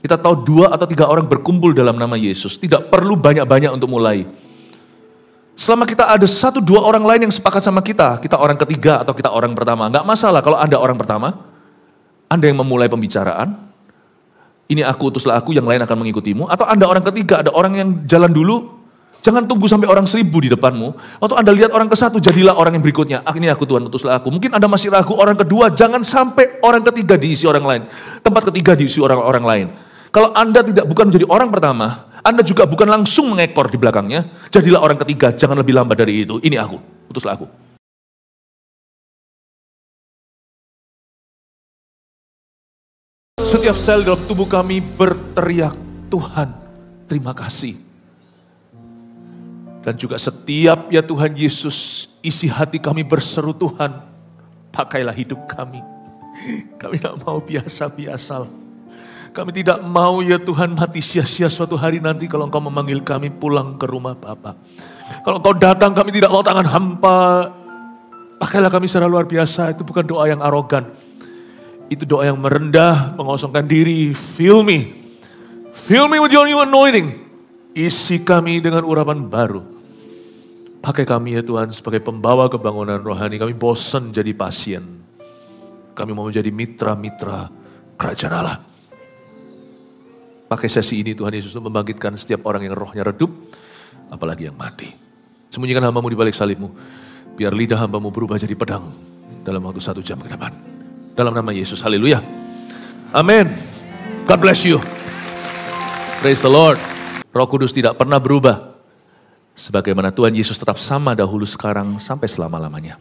Kita tahu 2 atau 3 orang berkumpul dalam nama Yesus. Tidak perlu banyak-banyak untuk mulai. Selama kita ada 1-2 orang lain yang sepakat sama kita orang ketiga atau kita orang pertama. Enggak masalah kalau Anda orang pertama, Anda yang memulai pembicaraan, ini aku utuslah aku, yang lain akan mengikutimu. Atau Anda orang ketiga, ada orang yang jalan dulu, jangan tunggu sampai orang 1000 di depanmu. Waktu Anda lihat orang ke-1, jadilah orang yang berikutnya. Ini aku Tuhan, utuslah aku. Mungkin Anda masih ragu, orang kedua, jangan sampai orang ketiga diisi orang lain. Tempat ketiga diisi orang-orang lain. Kalau Anda bukan menjadi orang pertama, Anda juga bukan langsung mengekor di belakangnya, jadilah orang ketiga, jangan lebih lambat dari itu. Ini aku, utuslah aku. Setiap sel dalam tubuh kami berteriak, Tuhan, terima kasih. Dan juga setiap ya Tuhan Yesus, isi hati kami berseru, Tuhan, pakailah hidup kami. Kami tidak mau biasa-biasa. Kami tidak mau ya Tuhan mati sia-sia suatu hari nanti kalau Engkau memanggil kami pulang ke rumah Bapa. Kalau Engkau datang kami tidak mau tangan hampa. Pakailah kami secara luar biasa. Itu bukan doa yang arogan. Itu doa yang merendah, mengosongkan diri. Fill me with your new anointing. Isi kami dengan urapan baru. Pakai kami ya Tuhan sebagai pembawa kebangunan rohani. Kami bosan jadi pasien. Kami mau menjadi mitra-mitra kerajaan Allah. Pakai sesi ini Tuhan Yesus untuk membangkitkan setiap orang yang rohnya redup, apalagi yang mati. Sembunyikan hamba-Mu di balik salib-Mu, biar lidah hamba-Mu berubah jadi pedang dalam waktu 1 jam ke depan. Dalam nama Yesus, haleluya. Amin. God bless you. Praise the Lord. Roh Kudus tidak pernah berubah. Sebagaimana Tuhan Yesus tetap sama dahulu, sekarang, sampai selama-lamanya.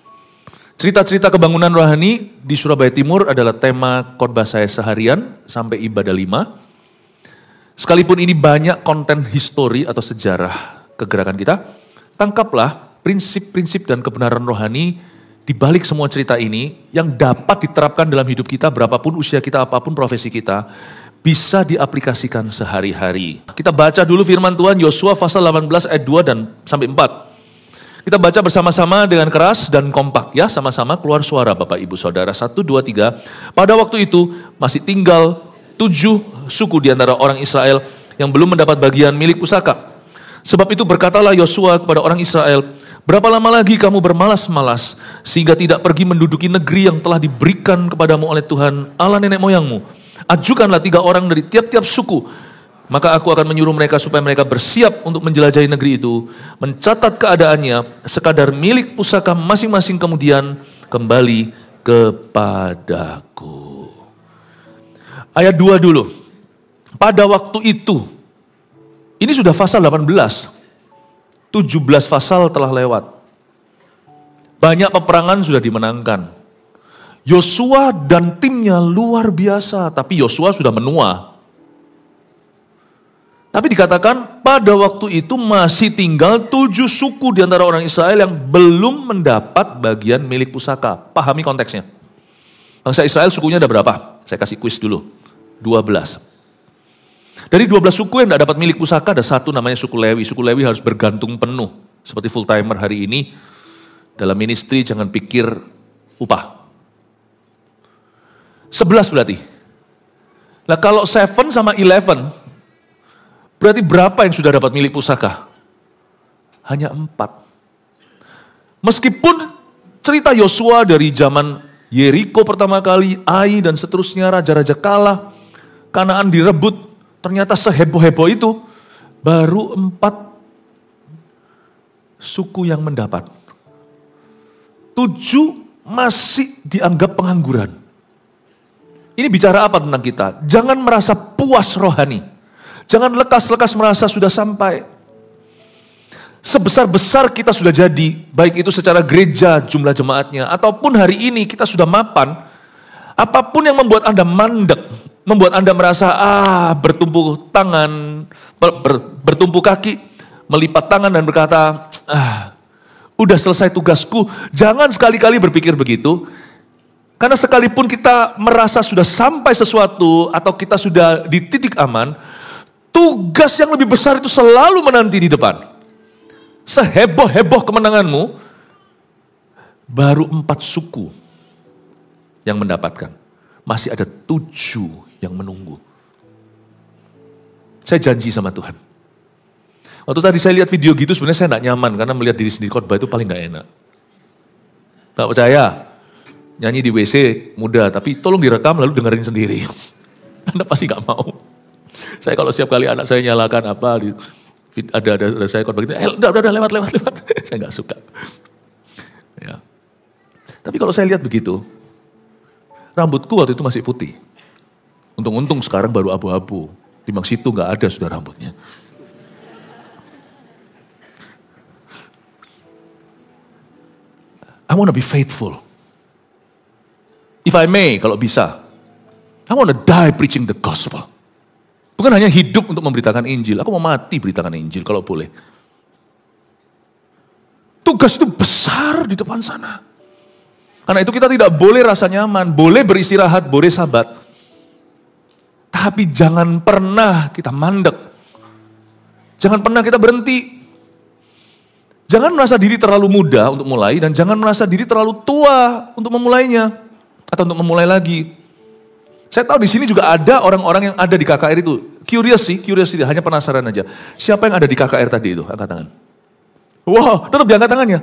Cerita-cerita kebangunan rohani di Surabaya Timur adalah tema khotbah saya seharian sampai ibadah 5. Sekalipun ini banyak konten histori atau sejarah kegerakan kita, tangkaplah prinsip-prinsip dan kebenaran rohani di balik semua cerita ini yang dapat diterapkan dalam hidup kita, berapapun usia kita, apapun profesi kita, bisa diaplikasikan sehari-hari. Kita baca dulu firman Tuhan, Yosua pasal 18 ayat 2 dan sampai 4. Kita baca bersama-sama dengan keras dan kompak ya, sama-sama keluar suara Bapak Ibu Saudara. 1, 2, 3. Pada waktu itu masih tinggal 7 suku di antara orang Israel yang belum mendapat bagian milik pusaka. Sebab itu berkatalah Yosua kepada orang Israel, berapa lama lagi kamu bermalas-malas sehingga tidak pergi menduduki negeri yang telah diberikan kepadamu oleh Tuhan Allah nenek moyangmu. Ajukanlah 3 orang dari tiap-tiap suku, maka aku akan menyuruh mereka supaya mereka bersiap untuk menjelajahi negeri itu, mencatat keadaannya, sekadar milik pusaka masing-masing kemudian kembali kepadaku. Ayat 2 dulu. Pada waktu itu, ini sudah pasal 18. 17 pasal telah lewat. Banyak peperangan sudah dimenangkan. Yosua dan timnya luar biasa, tapi Yosua sudah menua. Tapi dikatakan pada waktu itu masih tinggal 7 suku di antara orang Israel yang belum mendapat bagian milik pusaka. Pahami konteksnya. Bangsa Israel sukunya ada berapa? Saya kasih kuis dulu. 12. Dari 12 suku yang tidak dapat milik pusaka, ada 1 namanya suku Lewi. Suku Lewi harus bergantung penuh. Seperti full timer hari ini, dalam ministry jangan pikir upah. 11 berarti. Nah kalau 7 sama 11, berarti berapa yang sudah dapat milik pusaka? Hanya 4. Meskipun cerita Yosua dari zaman Yeriko pertama kali, Ai dan seterusnya, raja-raja kalah, Kanaan direbut, ternyata seheboh-heboh itu, baru 4 suku yang mendapat. 7 masih dianggap pengangguran. Ini bicara apa tentang kita? Jangan merasa puas rohani. Jangan lekas-lekas merasa sudah sampai. Sebesar-besar kita sudah jadi, baik itu secara gereja jumlah jemaatnya, ataupun hari ini kita sudah mapan, apapun yang membuat Anda mandek, membuat Anda merasa bertumpu tangan, bertumpu kaki, melipat tangan dan berkata, udah selesai tugasku. Jangan sekali-kali berpikir begitu. Karena sekalipun kita merasa sudah sampai sesuatu atau kita sudah di titik aman, tugas yang lebih besar itu selalu menanti di depan. Seheboh-heboh kemenanganmu, baru 4 suku yang mendapatkan. Masih ada 7 yang menunggu. Saya janji sama Tuhan. Waktu tadi saya lihat video gitu sebenarnya saya tidak nyaman karena melihat diri sendiri khotbah itu paling gak enak. Gak percaya? Nyanyi di WC mudah, tapi tolong direkam lalu dengerin sendiri. Anda pasti gak mau. Saya kalau setiap kali anak saya nyalakan apa, ada saya khotbah gitu, udah lewat. Saya gak suka. Ya. Tapi kalau saya lihat begitu, rambutku waktu itu masih putih. Untung-untung sekarang baru abu-abu. Timbang situ gak ada sudah rambutnya. I want to be faithful. If I may, kalau bisa. I want to die preaching the gospel. Bukan hanya hidup untuk memberitakan Injil. Aku mau mati beritakan Injil kalau boleh. Tugas itu besar di depan sana. Karena itu kita tidak boleh rasa nyaman. Boleh beristirahat, boleh sabat. Tapi jangan pernah kita mandek. Jangan pernah kita berhenti. Jangan merasa diri terlalu muda untuk mulai dan jangan merasa diri terlalu tua untuk memulainya atau untuk memulai lagi. Saya tahu di sini juga ada orang-orang yang ada di KKR itu. Curiosity, hanya penasaran aja. Siapa yang ada di KKR tadi itu? Angkat tangan. Wow, tetap diangkat tangannya.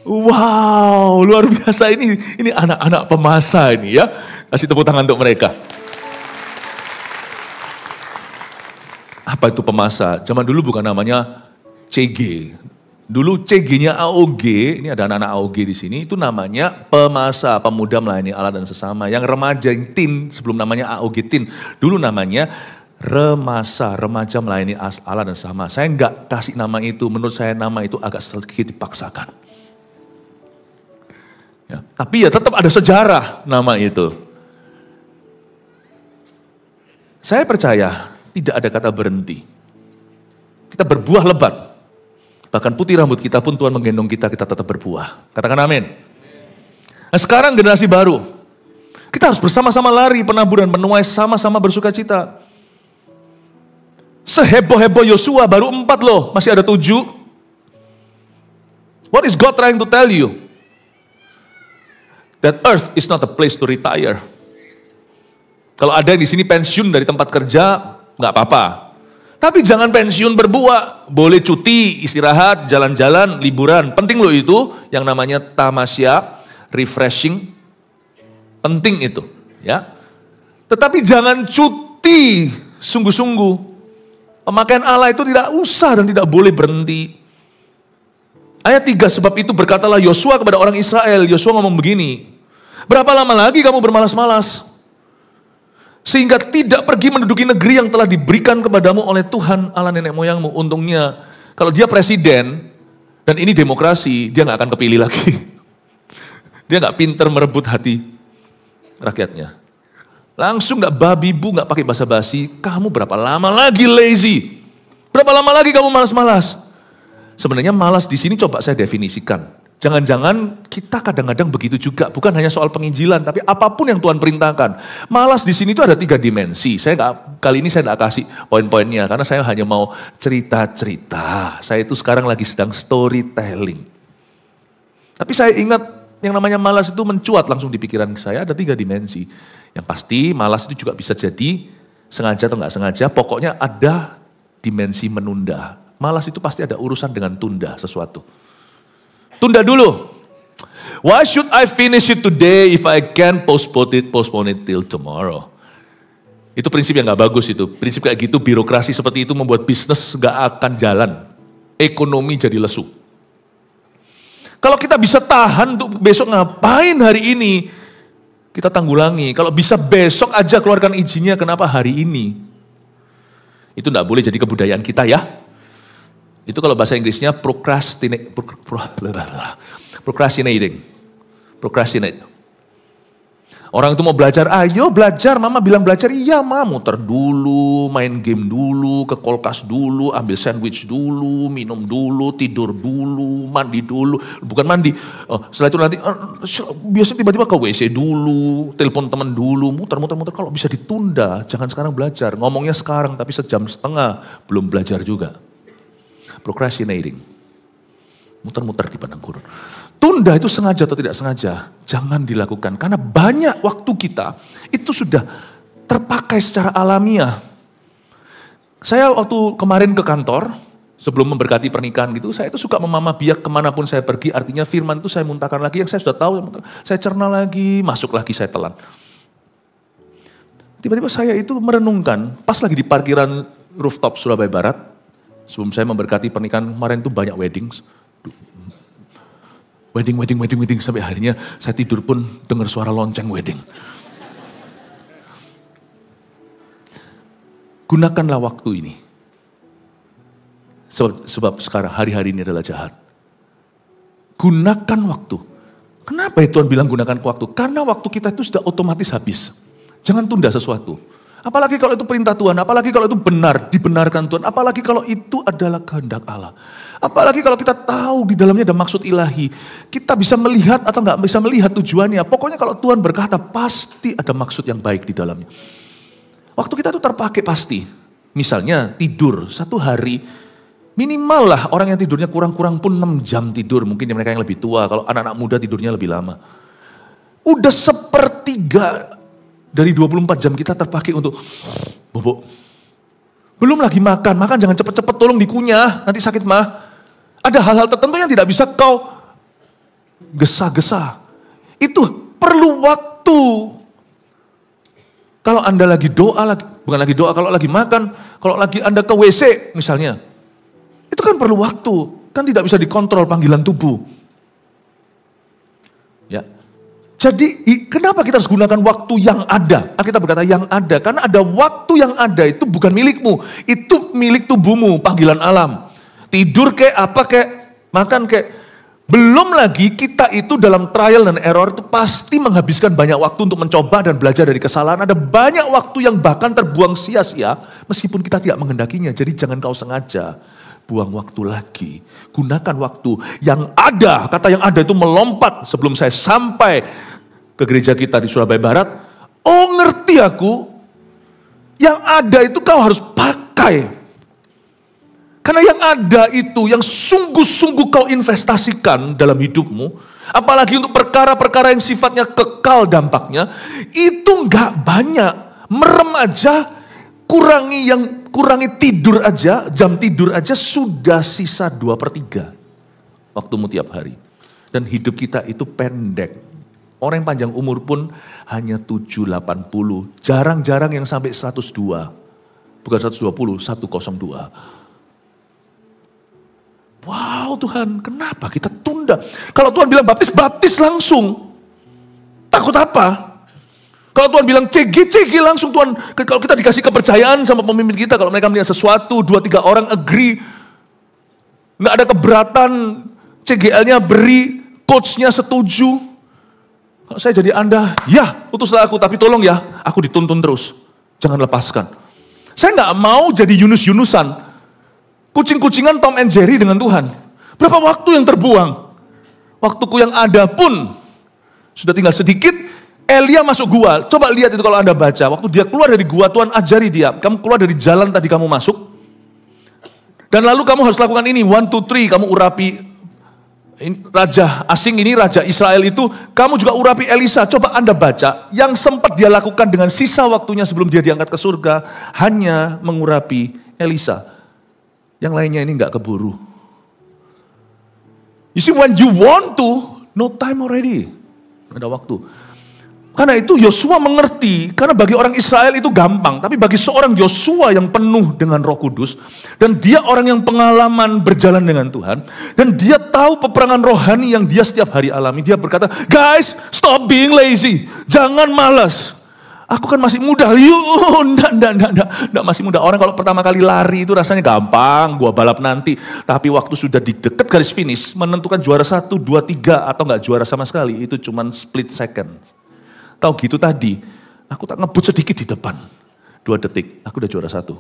Wow, luar biasa ini anak-anak pemasa ini ya. Kasih tepuk tangan untuk mereka. Apa itu pemasa? Zaman dulu bukan namanya CG. Dulu CG-nya AOG, ini ada anak-anak AOG di sini, itu namanya pemasa, pemuda melayani Allah dan sesama. Yang remaja, yang teen, sebelum namanya AOG teen, dulu namanya remasa, remaja melayani Allah dan sesama. Saya enggak kasih nama itu, menurut saya nama itu agak sedikit dipaksakan. Ya, tapi ya tetap ada sejarah nama itu. Saya percaya tidak ada kata berhenti. Kita berbuah lebat. Bahkan putih rambut kita pun Tuhan menggendong kita tetap berbuah. Katakan amin. Nah sekarang generasi baru. Kita harus bersama-sama lari penaburan menuai sama-sama bersuka cita. Seheboh-heboh Yosua baru 4 loh, masih ada 7. What is God trying to tell you? That earth is not a place to retire. Kalau ada di sini pensiun dari tempat kerja, nggak apa-apa. Tapi jangan pensiun berbuah, boleh cuti, istirahat, jalan-jalan, liburan. Penting loh itu, yang namanya tamasya, refreshing, penting itu. Ya. Tetapi jangan cuti sungguh-sungguh. Pemakaian Allah itu tidak usah dan tidak boleh berhenti. Ayat 3, sebab itu berkatalah Yosua kepada orang Israel, Yosua ngomong begini, berapa lama lagi kamu bermalas-malas? Sehingga tidak pergi menduduki negeri yang telah diberikan kepadamu oleh Tuhan Allah nenek moyangmu. Untungnya kalau dia presiden dan ini demokrasi, dia gak akan kepilih lagi. Dia gak pinter merebut hati rakyatnya. Langsung gak babi bu, gak pakai basa-basi. Kamu berapa lama lagi lazy? Berapa lama lagi kamu malas-malas? Sebenarnya malas di sini coba saya definisikan. Jangan-jangan kita kadang-kadang begitu juga, bukan hanya soal penginjilan, tapi apapun yang Tuhan perintahkan. Malas di sini itu ada 3 dimensi. Kali ini saya tidak kasih poin-poinnya, karena saya hanya mau cerita-cerita. Saya itu sekarang lagi sedang storytelling. Tapi saya ingat yang namanya malas itu mencuat langsung di pikiran saya, ada 3 dimensi. Yang pasti malas itu juga bisa jadi sengaja atau nggak sengaja, pokoknya ada dimensi menunda. Malas itu pasti ada urusan dengan tunda sesuatu. Tunda dulu. Why should I finish it today if I can postpone it till tomorrow? Itu prinsip yang gak bagus itu. Prinsip kayak gitu, birokrasi seperti itu membuat bisnis gak akan jalan. Ekonomi jadi lesu. Kalau kita bisa tahan untuk besok ngapain hari ini, kita tanggulangi. Kalau bisa besok aja keluarkan izinnya, kenapa hari ini? Itu gak boleh jadi kebudayaan kita ya. Itu kalau bahasa Inggrisnya procrastinate. Orang itu mau belajar, ayo belajar, mama bilang belajar, iya ma, muter dulu, main game dulu, ke kulkas dulu, ambil sandwich dulu, minum dulu, tidur dulu, mandi dulu, bukan mandi, setelah itu nanti, biasanya tiba-tiba ke WC dulu, telepon teman dulu, muter-muter, kalau bisa ditunda, jangan sekarang belajar, ngomongnya sekarang tapi sejam setengah, belum belajar juga. Procrastinating, muter-muter di padang gurun. Tunda itu sengaja atau tidak sengaja, jangan dilakukan. Karena banyak waktu kita itu sudah terpakai secara alamiah. Saya waktu kemarin ke kantor, sebelum memberkati pernikahan gitu, saya itu suka memamah biak kemanapun saya pergi, artinya firman itu saya muntahkan lagi, yang saya sudah tahu, saya cerna lagi, masuk lagi, saya telan. Tiba-tiba saya itu merenungkan, pas lagi di parkiran rooftop Surabaya Barat, sebelum saya memberkati pernikahan kemarin itu banyak wedding, sampai akhirnya saya tidur pun dengar suara lonceng wedding. Gunakanlah waktu ini. Sebab sekarang hari-hari ini adalah jahat. Gunakan waktu. Kenapa ya Tuhan bilang gunakan waktu? Karena waktu kita itu sudah otomatis habis. Jangan tunda sesuatu. Apalagi kalau itu perintah Tuhan, apalagi kalau itu benar, dibenarkan Tuhan, apalagi kalau itu adalah kehendak Allah. Apalagi kalau kita tahu di dalamnya ada maksud ilahi. Kita bisa melihat atau nggak bisa melihat tujuannya. Pokoknya kalau Tuhan berkata pasti ada maksud yang baik di dalamnya. Waktu kita itu terpakai pasti. Misalnya tidur satu hari, minimal lah orang yang tidurnya kurang-kurang pun 6 jam tidur. Mungkin mereka yang lebih tua, kalau anak-anak muda tidurnya lebih lama. Udah 1/3 dari 24 jam kita terpakai untuk bobok. Belum lagi makan jangan cepet-cepet, tolong dikunyah, nanti sakit mah. Ada hal-hal tertentu yang tidak bisa kau gesa-gesa. Itu perlu waktu. Kalau Anda lagi doa, bukan lagi doa, kalau lagi makan, kalau lagi Anda ke WC misalnya, itu kan perlu waktu, kan tidak bisa dikontrol panggilan tubuh. Ya. Jadi kenapa kita harus gunakan waktu yang ada? Kita berkata yang ada, karena ada waktu yang ada itu bukan milikmu, itu milik tubuhmu, panggilan alam. Tidur kek, apa kek, makan kek. Belum lagi kita itu dalam trial dan error itu pasti menghabiskan banyak waktu untuk mencoba dan belajar dari kesalahan. Ada banyak waktu yang bahkan terbuang sia-sia meskipun kita tidak menghendakinya. Jadi jangan kau sengaja buang waktu lagi. Gunakan waktu yang ada. Kata yang ada itu melompat sebelum saya sampai ke gereja kita di Surabaya Barat. Oh ngerti aku. Yang ada itu kau harus pakai. Karena yang ada itu, yang sungguh-sungguh kau investasikan dalam hidupmu, apalagi untuk perkara-perkara yang sifatnya kekal dampaknya, itu enggak banyak. Merem aja, kurangi tidur aja, jam tidur aja sudah sisa 2/3 waktumu tiap hari. Dan hidup kita itu pendek. Orang yang panjang umur pun hanya 780, jarang-jarang yang sampai 102. Bukan 120, 102. Wow Tuhan, kenapa kita tunda? Kalau Tuhan bilang baptis, baptis langsung. Takut apa? Kalau Tuhan bilang CG langsung Tuhan. Kalau kita dikasih kepercayaan sama pemimpin kita, kalau mereka melihat sesuatu, 2-3 orang agree, nggak ada keberatan, CGL-nya beri, coach-nya setuju. Kalau saya jadi Anda, ya utuslah aku, tapi tolong ya, aku dituntun terus. Jangan lepaskan. Saya nggak mau jadi Yunus-Yunusan. Kucing-kucingan Tom and Jerry dengan Tuhan. Berapa waktu yang terbuang? Waktuku yang ada pun sudah tinggal sedikit. Elia masuk gua. Coba lihat itu kalau Anda baca. Waktu dia keluar dari gua, Tuhan ajari dia. Kamu keluar dari jalan tadi kamu masuk. Dan lalu kamu harus lakukan ini. 1, 2, 3. Kamu urapi raja asing ini, raja Israel itu. Kamu juga urapi Elisa. Coba Anda baca. Yang sempat dia lakukan dengan sisa waktunya sebelum dia diangkat ke surga. Hanya mengurapi Elisa. Yang lainnya ini nggak keburu. You see, when you want to, no time already. Ada waktu. Karena itu Yosua mengerti, karena bagi orang Israel itu gampang. Tapi bagi seorang Yosua yang penuh dengan Roh Kudus, dan dia orang yang pengalaman berjalan dengan Tuhan, dan dia tahu peperangan rohani yang dia setiap hari alami. Dia berkata, guys, stop being lazy. Jangan malas. Aku kan masih muda, enggak masih muda. Orang kalau pertama kali lari itu rasanya gampang, gua balap nanti. Tapi waktu sudah di dekat garis finish, menentukan juara 1, 2, 3 atau enggak juara sama sekali, itu cuman split second. Tahu gitu tadi, aku tak ngebut sedikit di depan. 2 detik, aku udah juara 1.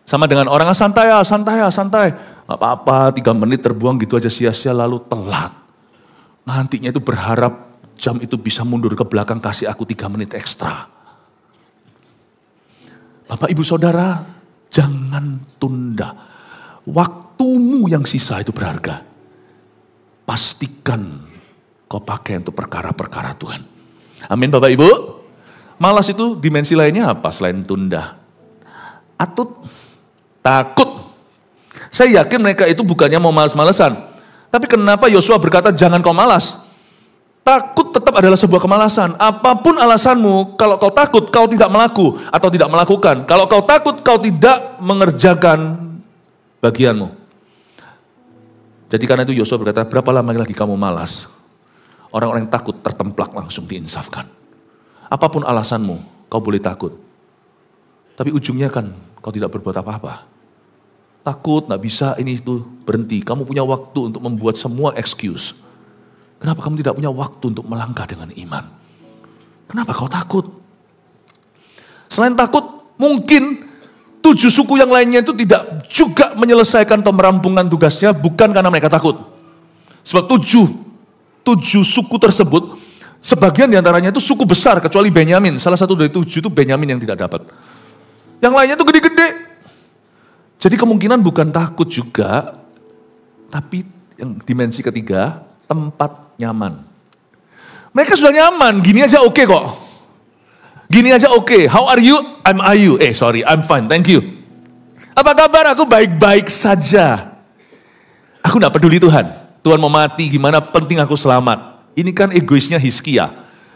Sama dengan orang santai. Gak apa-apa, 3 menit terbuang gitu aja sia-sia lalu telat. Nantinya itu berharap jam itu bisa mundur ke belakang, kasih aku 3 menit ekstra. Bapak ibu saudara, jangan tunda. Waktumu yang sisa itu berharga. Pastikan kau pakai untuk perkara-perkara Tuhan. Amin Bapak Ibu. Malas itu dimensi lainnya apa selain tunda? Atut, takut. Saya yakin mereka itu bukannya mau malas-malesan. Tapi kenapa Yosua berkata jangan kau malas? Takut tetap adalah sebuah kemalasan. Apapun alasanmu, kalau kau takut, kau tidak atau tidak melakukan. Kalau kau takut, kau tidak mengerjakan bagianmu. Jadi karena itu Yosua berkata, berapa lama lagi kamu malas? Orang-orang yang takut tertemplak langsung diinsafkan. Apapun alasanmu, kau boleh takut. Tapi ujungnya kan kau tidak berbuat apa-apa. Takut, gak bisa, ini itu, berhenti. Kamu punya waktu untuk membuat semua excuse. Kenapa kamu tidak punya waktu untuk melangkah dengan iman? Kenapa kau takut? Selain takut, mungkin 7 suku yang lainnya itu tidak juga menyelesaikan atau merampungkan tugasnya, bukan karena mereka takut. Sebab 7 suku tersebut, sebagian diantaranya itu suku besar, kecuali Benyamin. Salah satu dari 7 itu Benyamin yang tidak dapat. Yang lainnya itu gede-gede. Jadi kemungkinan bukan takut juga, tapi yang dimensi ketiga, tempat nyaman. Mereka sudah nyaman, gini aja oke kok. Gini aja oke. How are you? I'm fine, thank you. Apa kabar? Aku baik-baik saja. Aku gak peduli Tuhan. Tuhan mau mati, gimana penting aku selamat. Ini kan egoisnya Hizkia.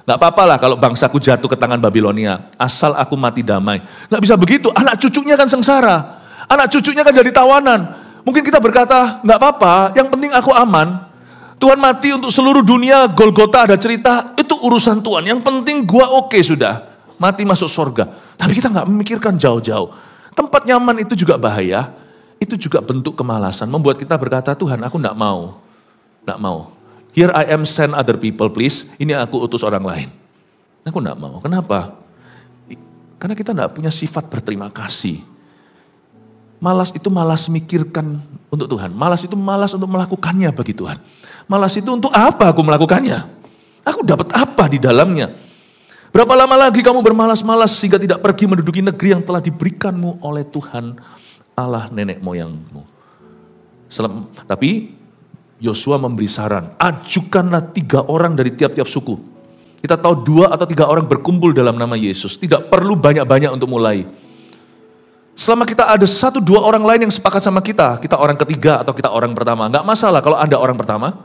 Gak apa-apa lah kalau bangsaku jatuh ke tangan Babilonia. Asal aku mati damai. Gak bisa begitu, anak cucunya kan sengsara. Anak cucunya kan jadi tawanan. Mungkin kita berkata, gak apa-apa, yang penting aku aman. Tuhan mati untuk seluruh dunia, Golgota ada cerita, itu urusan Tuhan. Yang penting gua oke sudah, mati masuk surga. Tapi kita gak memikirkan jauh-jauh. Tempat nyaman itu juga bahaya, itu juga bentuk kemalasan. Membuat kita berkata, Tuhan aku gak mau. Here I am, send other people please, ini aku utus orang lain. Aku gak mau, kenapa? Karena kita gak punya sifat berterima kasih. Malas itu malas mikirkan untuk Tuhan. Malas itu malas untuk melakukannya bagi Tuhan. Malas itu untuk apa aku melakukannya? Aku dapat apa di dalamnya? Berapa lama lagi kamu bermalas-malas sehingga tidak pergi menduduki negeri yang telah diberikanmu oleh Tuhan Allah nenek moyangmu. Tapi Yosua memberi saran, ajukanlah 3 orang dari tiap-tiap suku. Kita tahu 2 atau 3 orang berkumpul dalam nama Yesus. Tidak perlu banyak-banyak untuk mulai. Selama kita ada 1-2 orang lain yang sepakat sama kita orang ketiga atau kita orang pertama. Enggak masalah kalau Anda orang pertama,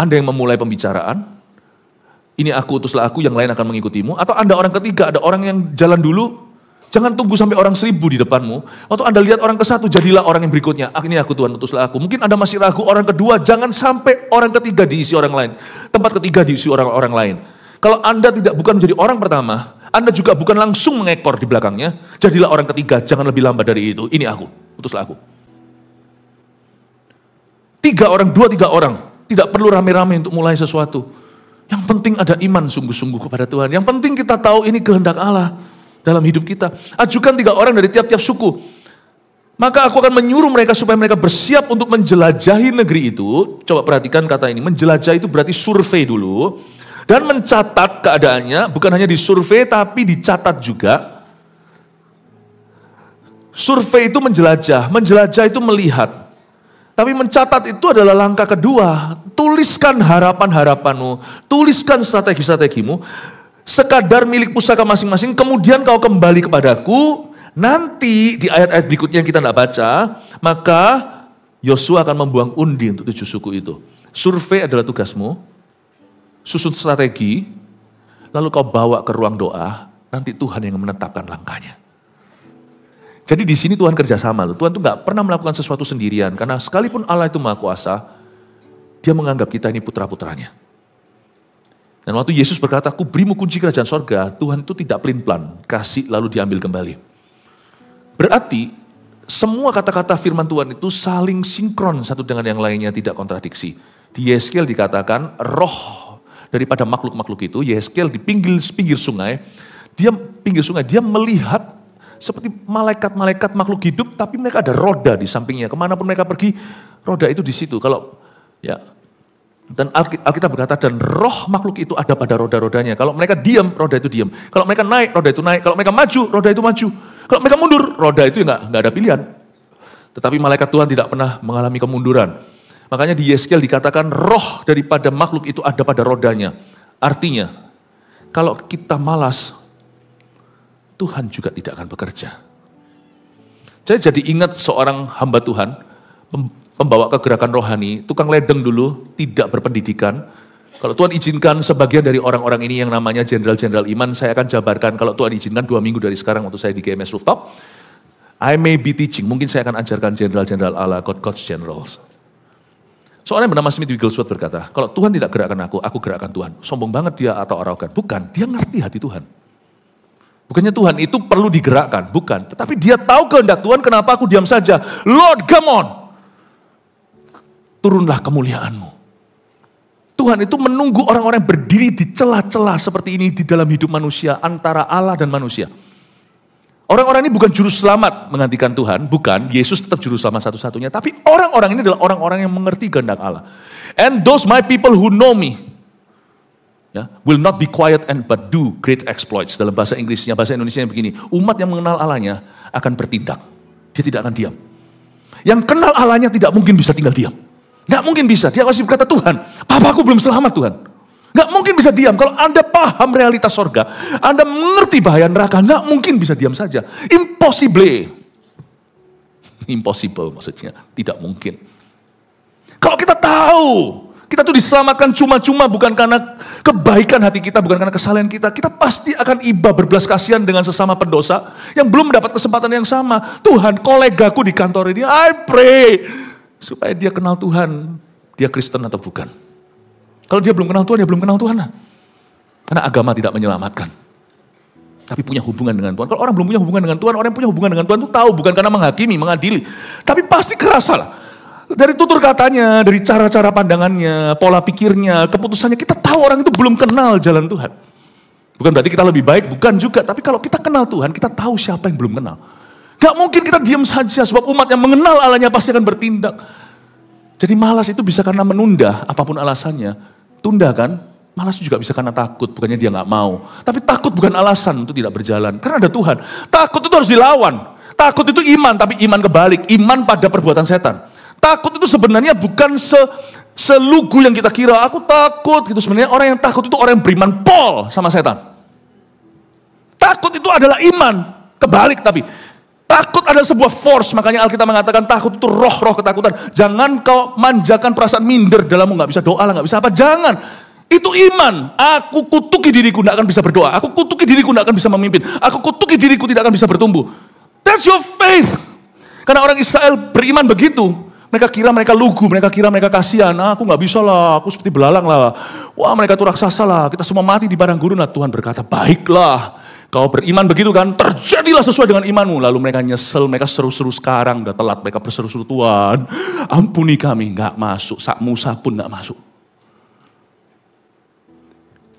Anda yang memulai pembicaraan, ini aku utuslah aku, yang lain akan mengikutimu. Atau Anda orang ketiga, ada orang yang jalan dulu, jangan tunggu sampai orang 1000 di depanmu. Waktu Anda lihat orang ke-1, jadilah orang yang berikutnya. Ini aku Tuhan, utuslah aku. Mungkin Anda masih ragu, orang kedua, jangan sampai orang ketiga diisi orang lain. Tempat ketiga diisi orang-orang lain. Kalau Anda bukan menjadi orang pertama, Anda juga bukan langsung mengekor di belakangnya, jadilah orang ketiga, jangan lebih lambat dari itu. Ini aku, utuslah aku. 2-3 orang. Tidak perlu rame-rame untuk mulai sesuatu. Yang penting ada iman sungguh-sungguh kepada Tuhan. Yang penting kita tahu ini kehendak Allah dalam hidup kita. Ajukan 3 orang dari tiap-tiap suku. Maka aku akan menyuruh mereka supaya mereka bersiap untuk menjelajahi negeri itu. Coba perhatikan kata ini, menjelajah itu berarti survei dulu. Dan mencatat keadaannya, bukan hanya disurvei tapi dicatat juga. Survei itu menjelajah itu melihat. Tapi mencatat itu adalah langkah kedua. Tuliskan harapan-harapanmu, tuliskan strategi-strategimu, sekadar milik pusaka masing-masing, kemudian kau kembali kepadaku. Nanti di ayat-ayat berikutnya yang kita tidak baca, maka Yosua akan membuang undi untuk 7 suku itu. Survei adalah tugasmu, susun strategi, lalu kau bawa ke ruang doa, nanti Tuhan yang menetapkan langkahnya. Jadi di sini Tuhan kerjasama. Tuhan tuh gak pernah melakukan sesuatu sendirian, karena sekalipun Allah itu Maha Kuasa, Dia menganggap kita ini putra-putranya. Dan waktu Yesus berkata, aku berimu kunci kerajaan sorga, Tuhan itu tidak pelin-pelan, kasih lalu diambil kembali. Berarti semua kata-kata firman Tuhan itu saling sinkron satu dengan yang lainnya, tidak kontradiksi. Di Yeskel dikatakan roh daripada makhluk-makhluk itu, Yeskel di pinggir sungai, dia melihat seperti malaikat-malaikat makhluk hidup, tapi mereka ada roda di sampingnya. Kemanapun mereka pergi, roda itu di situ. Dan Alkitab berkata, dan roh makhluk itu ada pada roda-rodanya. Kalau mereka diam, roda itu diam. Kalau mereka naik, roda itu naik. Kalau mereka maju, roda itu maju. Kalau mereka mundur, roda itu nggak ada pilihan. Tetapi malaikat Tuhan tidak pernah mengalami kemunduran. Makanya di Yeskel dikatakan roh daripada makhluk itu ada pada rodanya. Artinya, kalau kita malas, Tuhan juga tidak akan bekerja. Saya jadi ingat seorang hamba Tuhan, pembawa kegerakan rohani, tukang ledeng dulu, tidak berpendidikan. Kalau Tuhan izinkan sebagian dari orang-orang ini yang namanya jenderal-jenderal iman, saya akan jabarkan kalau Tuhan izinkan 2 minggu dari sekarang waktu saya di GMS Rooftop, I may be teaching, mungkin saya akan ajarkan jenderal-jenderal ala God's generals. Seorang yang bernama Smith Wigglesworth berkata, kalau Tuhan tidak gerakkan aku gerakkan Tuhan. Sombong banget dia atau arogan? Bukan, dia ngerti hati Tuhan. Bukannya Tuhan itu perlu digerakkan, bukan. Tetapi dia tahu kehendak Tuhan, kenapa aku diam saja? Lord, come on. Turunlah kemuliaan-Mu. Tuhan itu menunggu orang-orang yang berdiri di celah-celah seperti ini di dalam hidup manusia, antara Allah dan manusia. Orang-orang ini bukan juru selamat menggantikan Tuhan, bukan, Yesus tetap juru selamat satu-satunya, tapi orang-orang ini adalah orang-orang yang mengerti kehendak Allah. And those my people who know me, will not be quiet and but do great exploits. Dalam bahasa Inggrisnya, bahasa Indonesia yang begini, umat yang mengenal Allahnya akan bertindak, dia tidak akan diam. Yang kenal Allahnya tidak mungkin bisa tinggal diam. Nggak mungkin bisa, dia pasti berkata, Tuhan, papaku belum selamat Tuhan. Nggak mungkin bisa diam. Kalau Anda paham realitas sorga, Anda mengerti bahaya neraka, nggak mungkin bisa diam saja. Impossible. Impossible maksudnya, tidak mungkin. Kalau kita tahu, kita tuh diselamatkan cuma-cuma bukan karena kebaikan hati kita, bukan karena kesalahan kita. Kita pasti akan iba berbelas kasihan dengan sesama pendosa yang belum mendapat kesempatan yang sama. Tuhan, kolegaku di kantor ini, I pray supaya dia kenal Tuhan, dia Kristen atau bukan. Kalau dia belum kenal Tuhan, dia belum kenal Tuhan. Karena agama tidak menyelamatkan. Tapi punya hubungan dengan Tuhan. Kalau orang belum punya hubungan dengan Tuhan, orang yang punya hubungan dengan Tuhan itu tahu. Bukan karena menghakimi, mengadili. Tapi pasti kerasa lah. Dari tutur katanya, dari cara-cara pandangannya, pola pikirnya, keputusannya. Kita tahu orang itu belum kenal jalan Tuhan. Bukan berarti kita lebih baik, bukan juga. Tapi kalau kita kenal Tuhan, kita tahu siapa yang belum kenal. Gak mungkin kita diam saja. Sebab umat yang mengenal Allahnya pasti akan bertindak. Jadi malas itu bisa karena menunda, apapun alasannya. Tunda kan, malas juga bisa karena takut, bukannya dia nggak mau. Tapi takut bukan alasan untuk tidak berjalan, karena ada Tuhan. Takut itu harus dilawan. Takut itu iman, tapi iman kebalik, iman pada perbuatan setan. Takut itu sebenarnya bukan selugu yang kita kira, aku takut gitu. Sebenarnya orang yang takut itu orang yang beriman pol sama setan. Takut itu adalah iman, kebalik tapi. Takut adalah sebuah force, makanya Alkitab mengatakan takut itu roh-roh ketakutan. Jangan kau manjakan perasaan minder dalammu, gak bisa doa lah, gak bisa apa, jangan. Itu iman. Aku kutuki diriku, tidak akan bisa berdoa. Aku kutuki diriku, tidak akan bisa memimpin. Aku kutuki diriku, tidak akan bisa bertumbuh. That's your faith. Karena orang Israel beriman begitu. Mereka kira mereka lugu, mereka kira mereka kasihan. Aku gak bisa lah, aku seperti belalang lah. Wah mereka itu raksasa lah, kita semua mati di padang gurun. Nah Tuhan berkata, baiklah. Kau beriman begitu kan, terjadilah sesuai dengan imanmu. Lalu mereka nyesel, mereka seru-seru sekarang, udah telat. Mereka berseru-seru, Tuhan ampuni kami. Gak masuk, sak Musa pun gak masuk.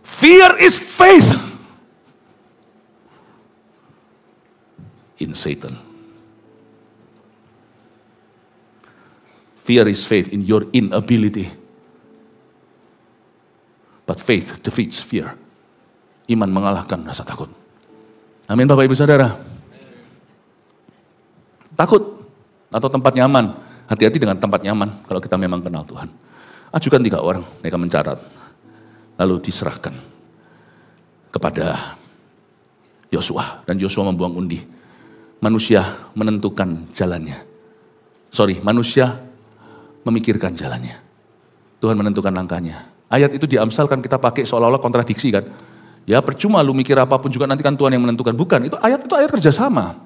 Fear is faith in Satan. Fear is faith in your inability. But faith defeats fear. Iman mengalahkan rasa takut. Amin Bapak Ibu Saudara. Takut atau tempat nyaman. Hati-hati dengan tempat nyaman kalau kita memang kenal Tuhan. Ajukan 3 orang, mereka mencatat. Lalu diserahkan kepada Yosua. Dan Yosua membuang undi. Manusia menentukan jalannya. Manusia memikirkan jalannya. Tuhan menentukan langkahnya. Ayat itu diamsalkan kita pakai seolah-olah kontradiksi kan. Ya percuma lu mikir apapun juga nanti kan Tuhan yang menentukan. Bukan, itu ayat kerjasama.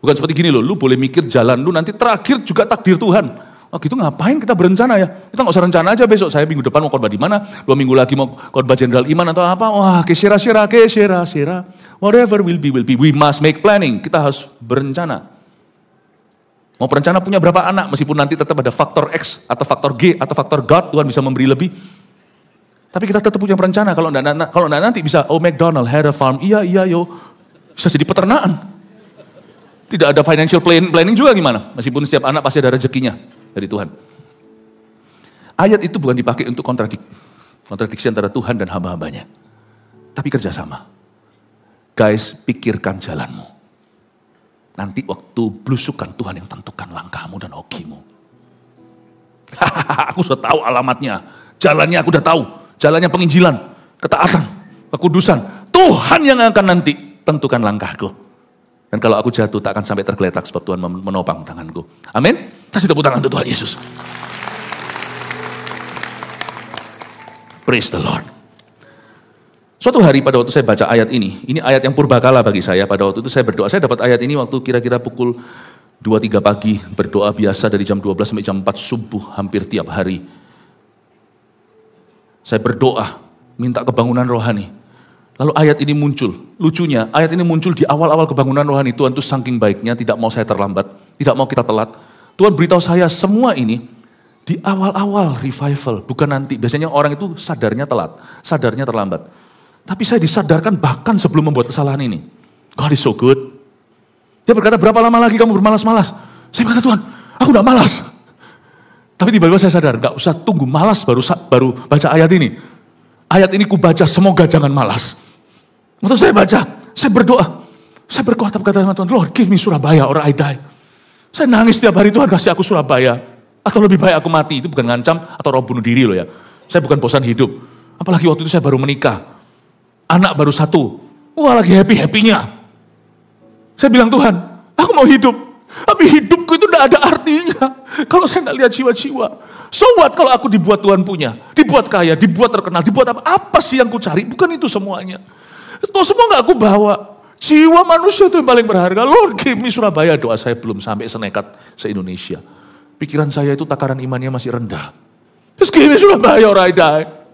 Bukan seperti gini loh, lu boleh mikir jalan lu nanti terakhir juga takdir Tuhan. Oh gitu ngapain kita berencana ya? Kita gak usah rencana aja besok, saya minggu depan mau khotbah di mana, 2 minggu lagi mau khotbah jenderal iman atau apa. Wah kesera. Whatever will be. We must make planning, kita harus berencana. Mau berencana punya berapa anak, meskipun nanti tetap ada faktor X atau faktor G atau faktor God, Tuhan bisa memberi lebih. Tapi kita tetap punya perencana, kalau enggak nanti bisa, McDonald had a farm, iya yo, bisa jadi peternakan. Tidak ada financial planning juga gimana, meskipun setiap anak pasti ada rezekinya dari Tuhan. Ayat itu bukan dipakai untuk kontradiksi antara Tuhan dan hamba-hambanya. Tapi kerjasama. Guys, pikirkan jalanmu. Nanti waktu blusukan Tuhan yang tentukan langkahmu dan hokimu. Aku sudah tahu alamatnya, jalannya aku sudah tahu. Jalannya penginjilan, ketaatan, kekudusan. Tuhan yang akan nanti tentukan langkahku. Dan kalau aku jatuh, tak akan sampai tergeletak sebab Tuhan menopang tanganku. Amin. Kasih tepuk tangan untuk Tuhan Yesus. Praise the Lord. Suatu hari pada waktu saya baca ayat ini ayat yang purbakala bagi saya. Pada waktu itu saya berdoa, saya dapat ayat ini waktu kira-kira pukul 2-3 pagi, berdoa biasa dari jam 12 sampai jam 4 subuh hampir tiap hari. Saya berdoa, minta kebangunan rohani. Lalu ayat ini muncul, lucunya ayat ini muncul di awal-awal kebangunan rohani. Tuhan itu saking baiknya, tidak mau saya terlambat, tidak mau kita telat. Tuhan beritahu saya semua ini di awal-awal revival, bukan nanti. Biasanya orang itu sadarnya telat, sadarnya terlambat. Tapi saya disadarkan bahkan sebelum membuat kesalahan ini. God is so good. Dia berkata, berapa lama lagi kamu bermalas-malas? Saya berkata, Tuhan, aku gak malas. Tapi tiba-tiba saya sadar, gak usah tunggu malas baru baca ayat ini. Ayat ini ku baca, semoga jangan malas. Waktu saya baca, saya berdoa. Saya berkata sama Tuhan, Lord give me Surabaya or I die. Saya nangis setiap hari, Tuhan kasih aku Surabaya. Atau lebih baik aku mati. Itu bukan ngancam atau roh bunuh diri loh ya. Saya bukan bosan hidup. Apalagi waktu itu saya baru menikah. Anak baru 1, wah lagi happy-happynya. Saya bilang, Tuhan, aku mau hidup. Tapi hidupku itu tidak ada artinya kalau saya tidak lihat jiwa-jiwa. So what kalau aku dibuat Tuhan punya, dibuat kaya, dibuat terkenal, dibuat apa? Apa sih yang ku cari? Bukan itu semuanya. Itu semua gak aku bawa. Jiwa manusia itu yang paling berharga. Lord give me Surabaya. Doa saya belum sampai senekat se-Indonesia. Pikiran saya itu takaran imannya masih rendah. Just give me Surabaya or I die.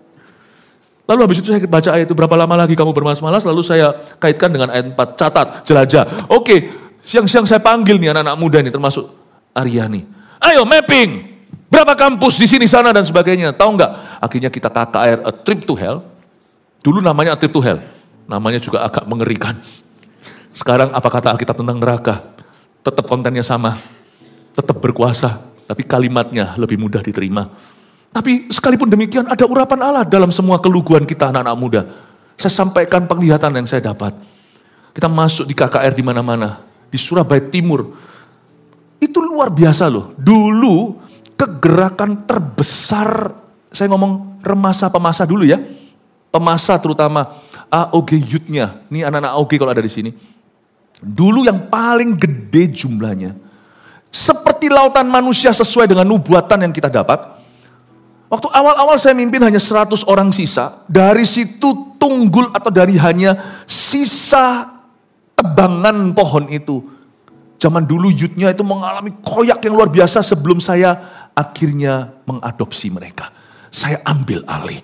Lalu habis itu saya baca ayat itu, berapa lama lagi kamu bermalas-malas, lalu saya kaitkan dengan ayat 4, catat, jelajah. Oke, siang-siang saya panggil nih anak-anak muda ini, termasuk Aryani. Ayo mapping, berapa kampus di sini sana dan sebagainya, tahu nggak? Akhirnya kita KKR, A Trip to Hell. Dulu namanya A Trip to Hell, namanya juga agak mengerikan. Sekarang apa kata Alkitab tentang neraka? Tetap kontennya sama, tetap berkuasa, tapi kalimatnya lebih mudah diterima. Tapi sekalipun demikian ada urapan Allah dalam semua keluguan kita anak-anak muda. Saya sampaikan penglihatan yang saya dapat. Kita masuk di KKR di mana-mana. Di Surabaya Timur. Itu luar biasa loh. Dulu kegerakan terbesar, saya ngomong remasa-pemasa dulu ya. Pemasa terutama AOG Youth-nya. Ini anak-anak AOG kalau ada di sini. Dulu yang paling gede jumlahnya. Seperti lautan manusia sesuai dengan nubuatan yang kita dapat. Waktu awal-awal saya mimpin hanya 100 orang sisa. Dari situ tunggul atau dari hanya sisa tebangan pohon itu. Zaman dulu youth-nya itu mengalami koyak yang luar biasa sebelum saya akhirnya mengadopsi mereka. Saya ambil alih.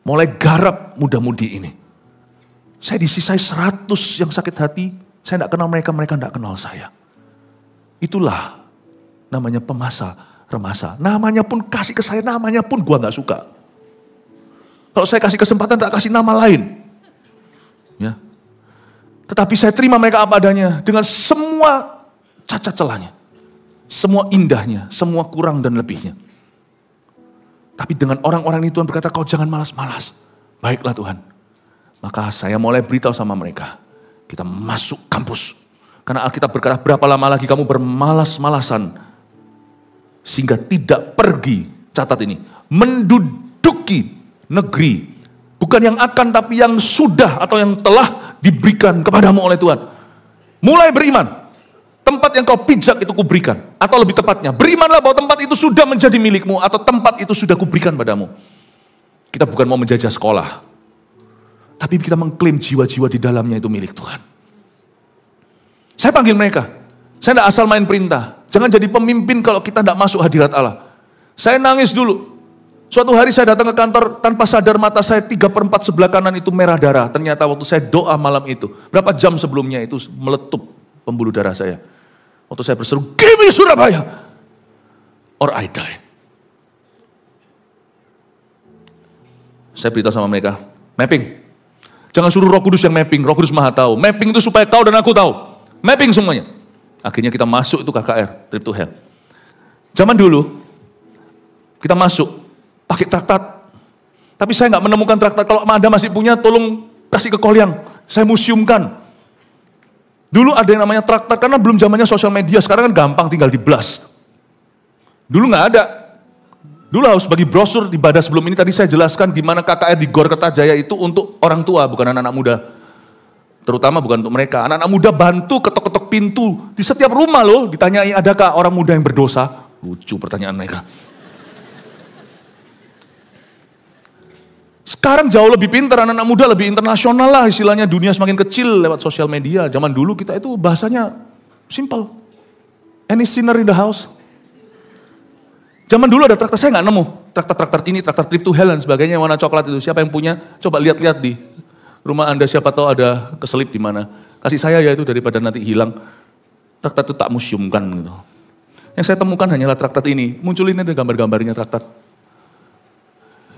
Mulai garap muda-mudi ini. Saya disisai 100 yang sakit hati. Saya tidak kenal mereka, mereka tidak kenal saya. Itulah namanya pemasa. Remasa, namanya pun kasih ke saya, namanya pun gua nggak suka. Kalau saya kasih kesempatan tak kasih nama lain, ya. Tetapi saya terima mereka apa adanya dengan semua cacat celahnya, semua indahnya, semua kurang dan lebihnya. Tapi dengan orang-orang ini Tuhan berkata, kau jangan malas-malas. Baiklah Tuhan. Maka saya mulai beritahu sama mereka, kita masuk kampus. Karena Alkitab berkata, berapa lama lagi kamu bermalas-malasan sehingga tidak pergi, catat ini, menduduki negeri, bukan yang akan tapi yang sudah atau yang telah diberikan kepadamu oleh Tuhan. Mulai beriman, tempat yang kau pijak itu kuberikan, atau lebih tepatnya, berimanlah bahwa tempat itu sudah menjadi milikmu, atau tempat itu sudah kuberikan padamu. Kita bukan mau menjajah sekolah, tapi kita mengklaim jiwa-jiwa di dalamnya itu milik Tuhan. Saya panggil mereka, saya tidak asal main perintah. Jangan jadi pemimpin kalau kita tidak masuk hadirat Allah. Saya nangis dulu. Suatu hari saya datang ke kantor, tanpa sadar mata saya 3/4 sebelah kanan itu merah darah. Ternyata waktu saya doa malam itu, berapa jam sebelumnya itu meletup pembuluh darah saya. Waktu saya berseru, give me Surabaya or I die. Saya beritahu sama mereka, mapping. Jangan suruh Roh Kudus yang mapping, Roh Kudus Maha tahu. Mapping itu supaya kau dan aku tahu. Mapping semuanya. Akhirnya kita masuk itu KKR, Trip to Hell. Zaman dulu, kita masuk, pakai traktat. Tapi saya nggak menemukan traktat. Kalau Anda masih punya, tolong kasih ke Kolyang. Saya museumkan. Dulu ada yang namanya traktat, karena belum zamannya sosial media. Sekarang kan gampang, tinggal di blast. Dulu nggak ada. Dulu harus bagi brosur ibadah sebelum ini. Tadi saya jelaskan gimana KKR di Gor Kertajaya itu untuk orang tua, bukan anak-anak muda. Terutama bukan untuk mereka. Anak-anak muda bantu ketok-ketok pintu. Di setiap rumah loh, ditanyai adakah orang muda yang berdosa? Lucu pertanyaan mereka. Sekarang jauh lebih pintar, anak-anak muda lebih internasional lah istilahnya. Dunia semakin kecil lewat sosial media. Zaman dulu kita itu bahasanya simple. Any sinner in the house? Zaman dulu ada traktor, saya nggak nemu. Traktor ini, traktor trip to hell dan sebagainya, warna coklat itu. Siapa yang punya? Coba lihat-lihat di rumah Anda, siapa tahu ada keselip di mana. Kasih saya ya itu daripada nanti hilang. Traktor itu tak museumkan gitu. Yang saya temukan hanyalah traktor ini. Munculin ada gambar-gambarnya traktor.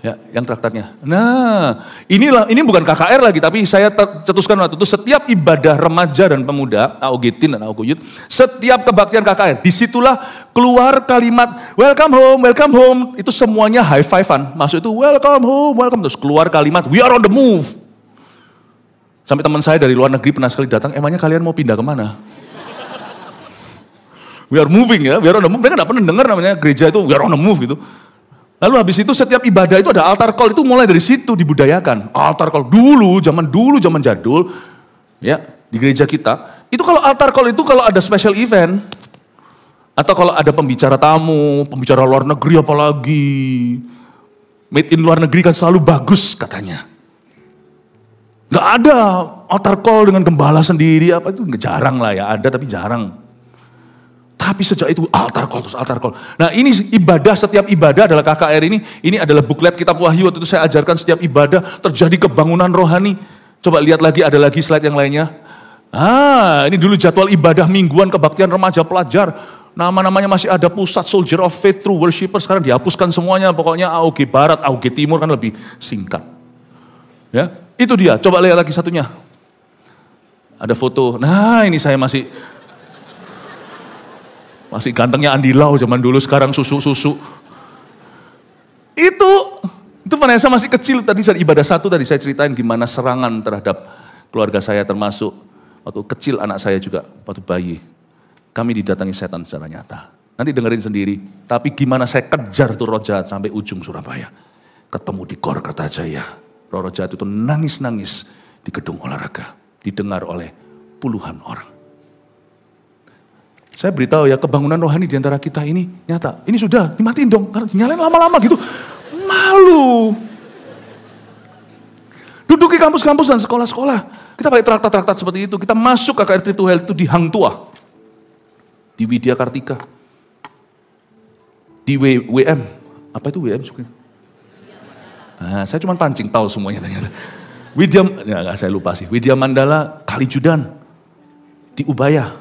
Ya, yang traktornya. Nah, ini bukan KKR lagi, tapi saya cetuskan waktu itu setiap ibadah remaja dan pemuda, AOG Teen dan AOG Youth, setiap kebaktian KKR, disitulah keluar kalimat welcome home, itu semuanya high five-an. Masuk itu welcome home, terus keluar kalimat we are on the move. Sampai teman saya dari luar negeri pernah sekali datang, emangnya kalian mau pindah kemana? We are moving ya, we are on the move. Mereka gak pernah dengar namanya gereja itu we are on the move gitu. Lalu habis itu setiap ibadah itu ada altar call, itu mulai dari situ dibudayakan. Altar call zaman jadul, ya di gereja kita, itu kalau altar call itu kalau ada special event, atau kalau ada pembicara tamu, pembicara luar negeri apalagi, made in luar negeri kan selalu bagus katanya. Gak ada altar call dengan gembala sendiri, apa itu jarang lah ya, ada tapi jarang. Tapi sejak itu altar call. Nah ini ibadah, setiap ibadah adalah KKR ini adalah buklet kitab Wahyu. Waktu itu saya ajarkan setiap ibadah terjadi kebangunan rohani. Coba lihat lagi, ada lagi slide yang lainnya. Ini dulu jadwal ibadah mingguan kebaktian remaja pelajar. Nama-namanya masih ada, Pusat Soldier of Faith, True Worshipper, sekarang dihapuskan semuanya. Pokoknya AOG Barat, AOG Timur kan lebih singkat. Ya, itu dia, coba lihat lagi satunya. Ada foto, nah ini saya masih gantengnya Andi Lau zaman dulu, sekarang susu. Itu Vanessa masih kecil, tadi saat ibadah satu tadi saya ceritain gimana serangan terhadap keluarga saya, termasuk waktu kecil anak saya juga, waktu bayi. Kami didatangi setan secara nyata. Nanti dengerin sendiri, tapi gimana saya kejar tuh roh jahat sampai ujung Surabaya. Ketemu di Gor Kertajaya, roh jahat itu nangis-nangis di gedung olahraga, didengar oleh puluhan orang. Saya beritahu ya, kebangunan rohani di antara kita ini nyata. Ini sudah dimatiin dong, karena nyalain lama-lama gitu. Malu. Duduk di kampus-kampus dan sekolah-sekolah. Kita pakai traktat-traktat seperti itu. Kita masuk ke KKR Trip to Hell itu di Hang Tuah. Di Widya Kartika. Di WM. Apa itu WM? Nah, saya cuma pancing tahu semuanya ternyata. Saya lupa sih. Widya Mandala, Kalijudan. Di Ubaya,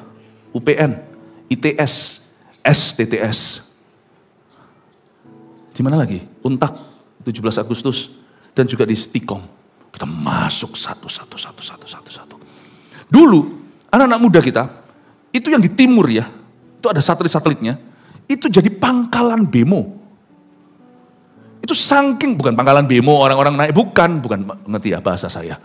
UPN. ITS, STTS. Di mana lagi? Untak, 17 Agustus. Dan juga di Stikom. Kita masuk satu. Dulu, anak-anak muda kita, itu yang di timur ya, itu ada satelit-satelitnya, itu jadi pangkalan bemo. Itu saking, bukan pangkalan bemo, orang-orang naik, bukan ngerti ya bahasa saya.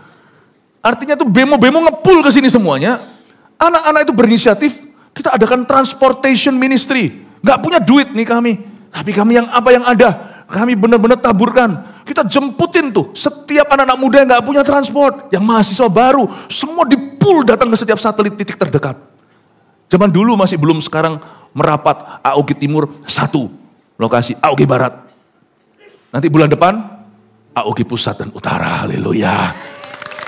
Artinya tuh bemo-bemo ngepul ke sini semuanya, anak-anak itu berinisiatif, kita adakan transportation ministry. Gak punya duit nih kami. Tapi kami yang apa yang ada. Kami benar-benar taburkan. Kita jemputin tuh setiap anak-anak muda yang gak punya transport. Yang mahasiswa baru. Semua dipul datang ke setiap satelit titik terdekat. Zaman dulu masih belum sekarang merapat AOG Timur 1. Lokasi AOG Barat. Nanti bulan depan AOG Pusat dan Utara. Haleluya.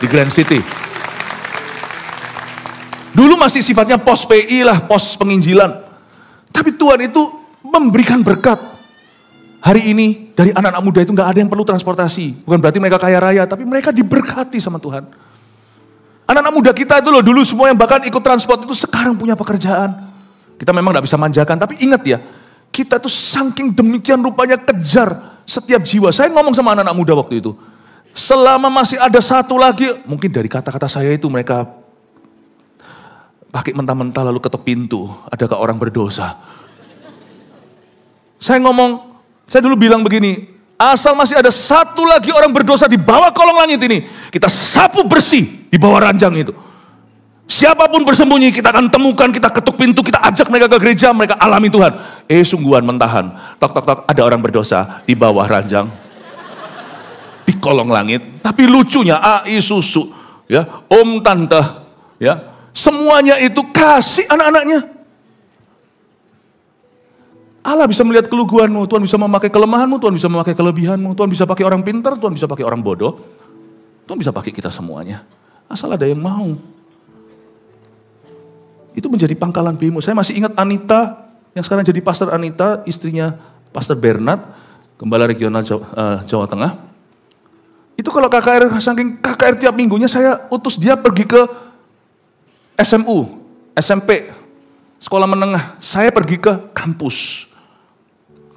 Di Grand City. Dulu masih sifatnya pos PI lah, pos penginjilan. Tapi Tuhan itu memberikan berkat. Hari ini dari anak-anak muda itu gak ada yang perlu transportasi. Bukan berarti mereka kaya raya, tapi mereka diberkati sama Tuhan. Anak-anak muda kita itu loh, dulu semua yang bahkan ikut transport itu sekarang punya pekerjaan. Kita memang gak bisa manjakan, tapi ingat ya, kita tuh saking demikian rupanya kejar setiap jiwa. Saya ngomong sama anak-anak muda waktu itu, selama masih ada satu lagi, mungkin dari kata-kata saya itu mereka pakai mentah-mentah lalu ketok pintu, adakah orang berdosa? Saya dulu bilang begini, asal masih ada satu lagi orang berdosa di bawah kolong langit ini, kita sapu bersih di bawah ranjang itu. Siapapun bersembunyi, kita akan temukan, kita ketuk pintu, kita ajak mereka ke gereja, mereka alami Tuhan. Sungguhan mentahan, tok, ada orang berdosa di bawah ranjang, di kolong langit. Tapi lucunya, AI susu, ya, om, tante, ya, semuanya itu kasih anak-anaknya. Allah bisa melihat keluguanmu, Tuhan bisa memakai kelemahanmu, Tuhan bisa memakai kelebihanmu, Tuhan bisa pakai orang pintar, Tuhan bisa pakai orang bodoh, Tuhan bisa pakai kita semuanya. Asal ada yang mau. Itu menjadi pangkalan bemo. Saya masih ingat Anita, yang sekarang jadi pastor Anita, istrinya Pastor Bernard, Gembala Regional Jawa Tengah. Itu kalau KKR, saking KKR tiap minggunya saya utus dia pergi ke SMU, SMP, sekolah menengah. Saya pergi ke kampus.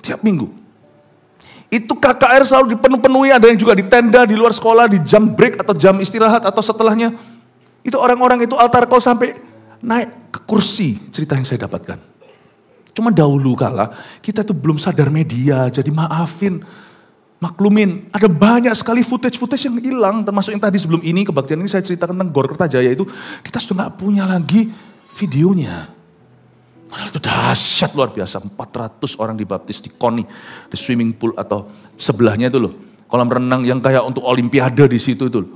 Tiap minggu. Itu KKR selalu dipenuhi, ada yang juga di tenda, di luar sekolah, di jam break atau jam istirahat atau setelahnya. Itu orang-orang itu altar call sampai naik ke kursi, cerita yang saya dapatkan. Cuma dahulu kala, kita itu belum sadar media, jadi maafin, maklumin. Ada banyak sekali footage-footage yang hilang, termasuk yang tadi sebelum ini, kebaktian ini saya ceritakan tentang Gor Kertajaya itu, kita sudah gak punya lagi videonya. Itu dahsyat luar biasa, 400 orang dibaptis di KONI, di swimming pool atau sebelahnya itu loh. Kolam renang yang kayak untuk olimpiade di situ itu loh.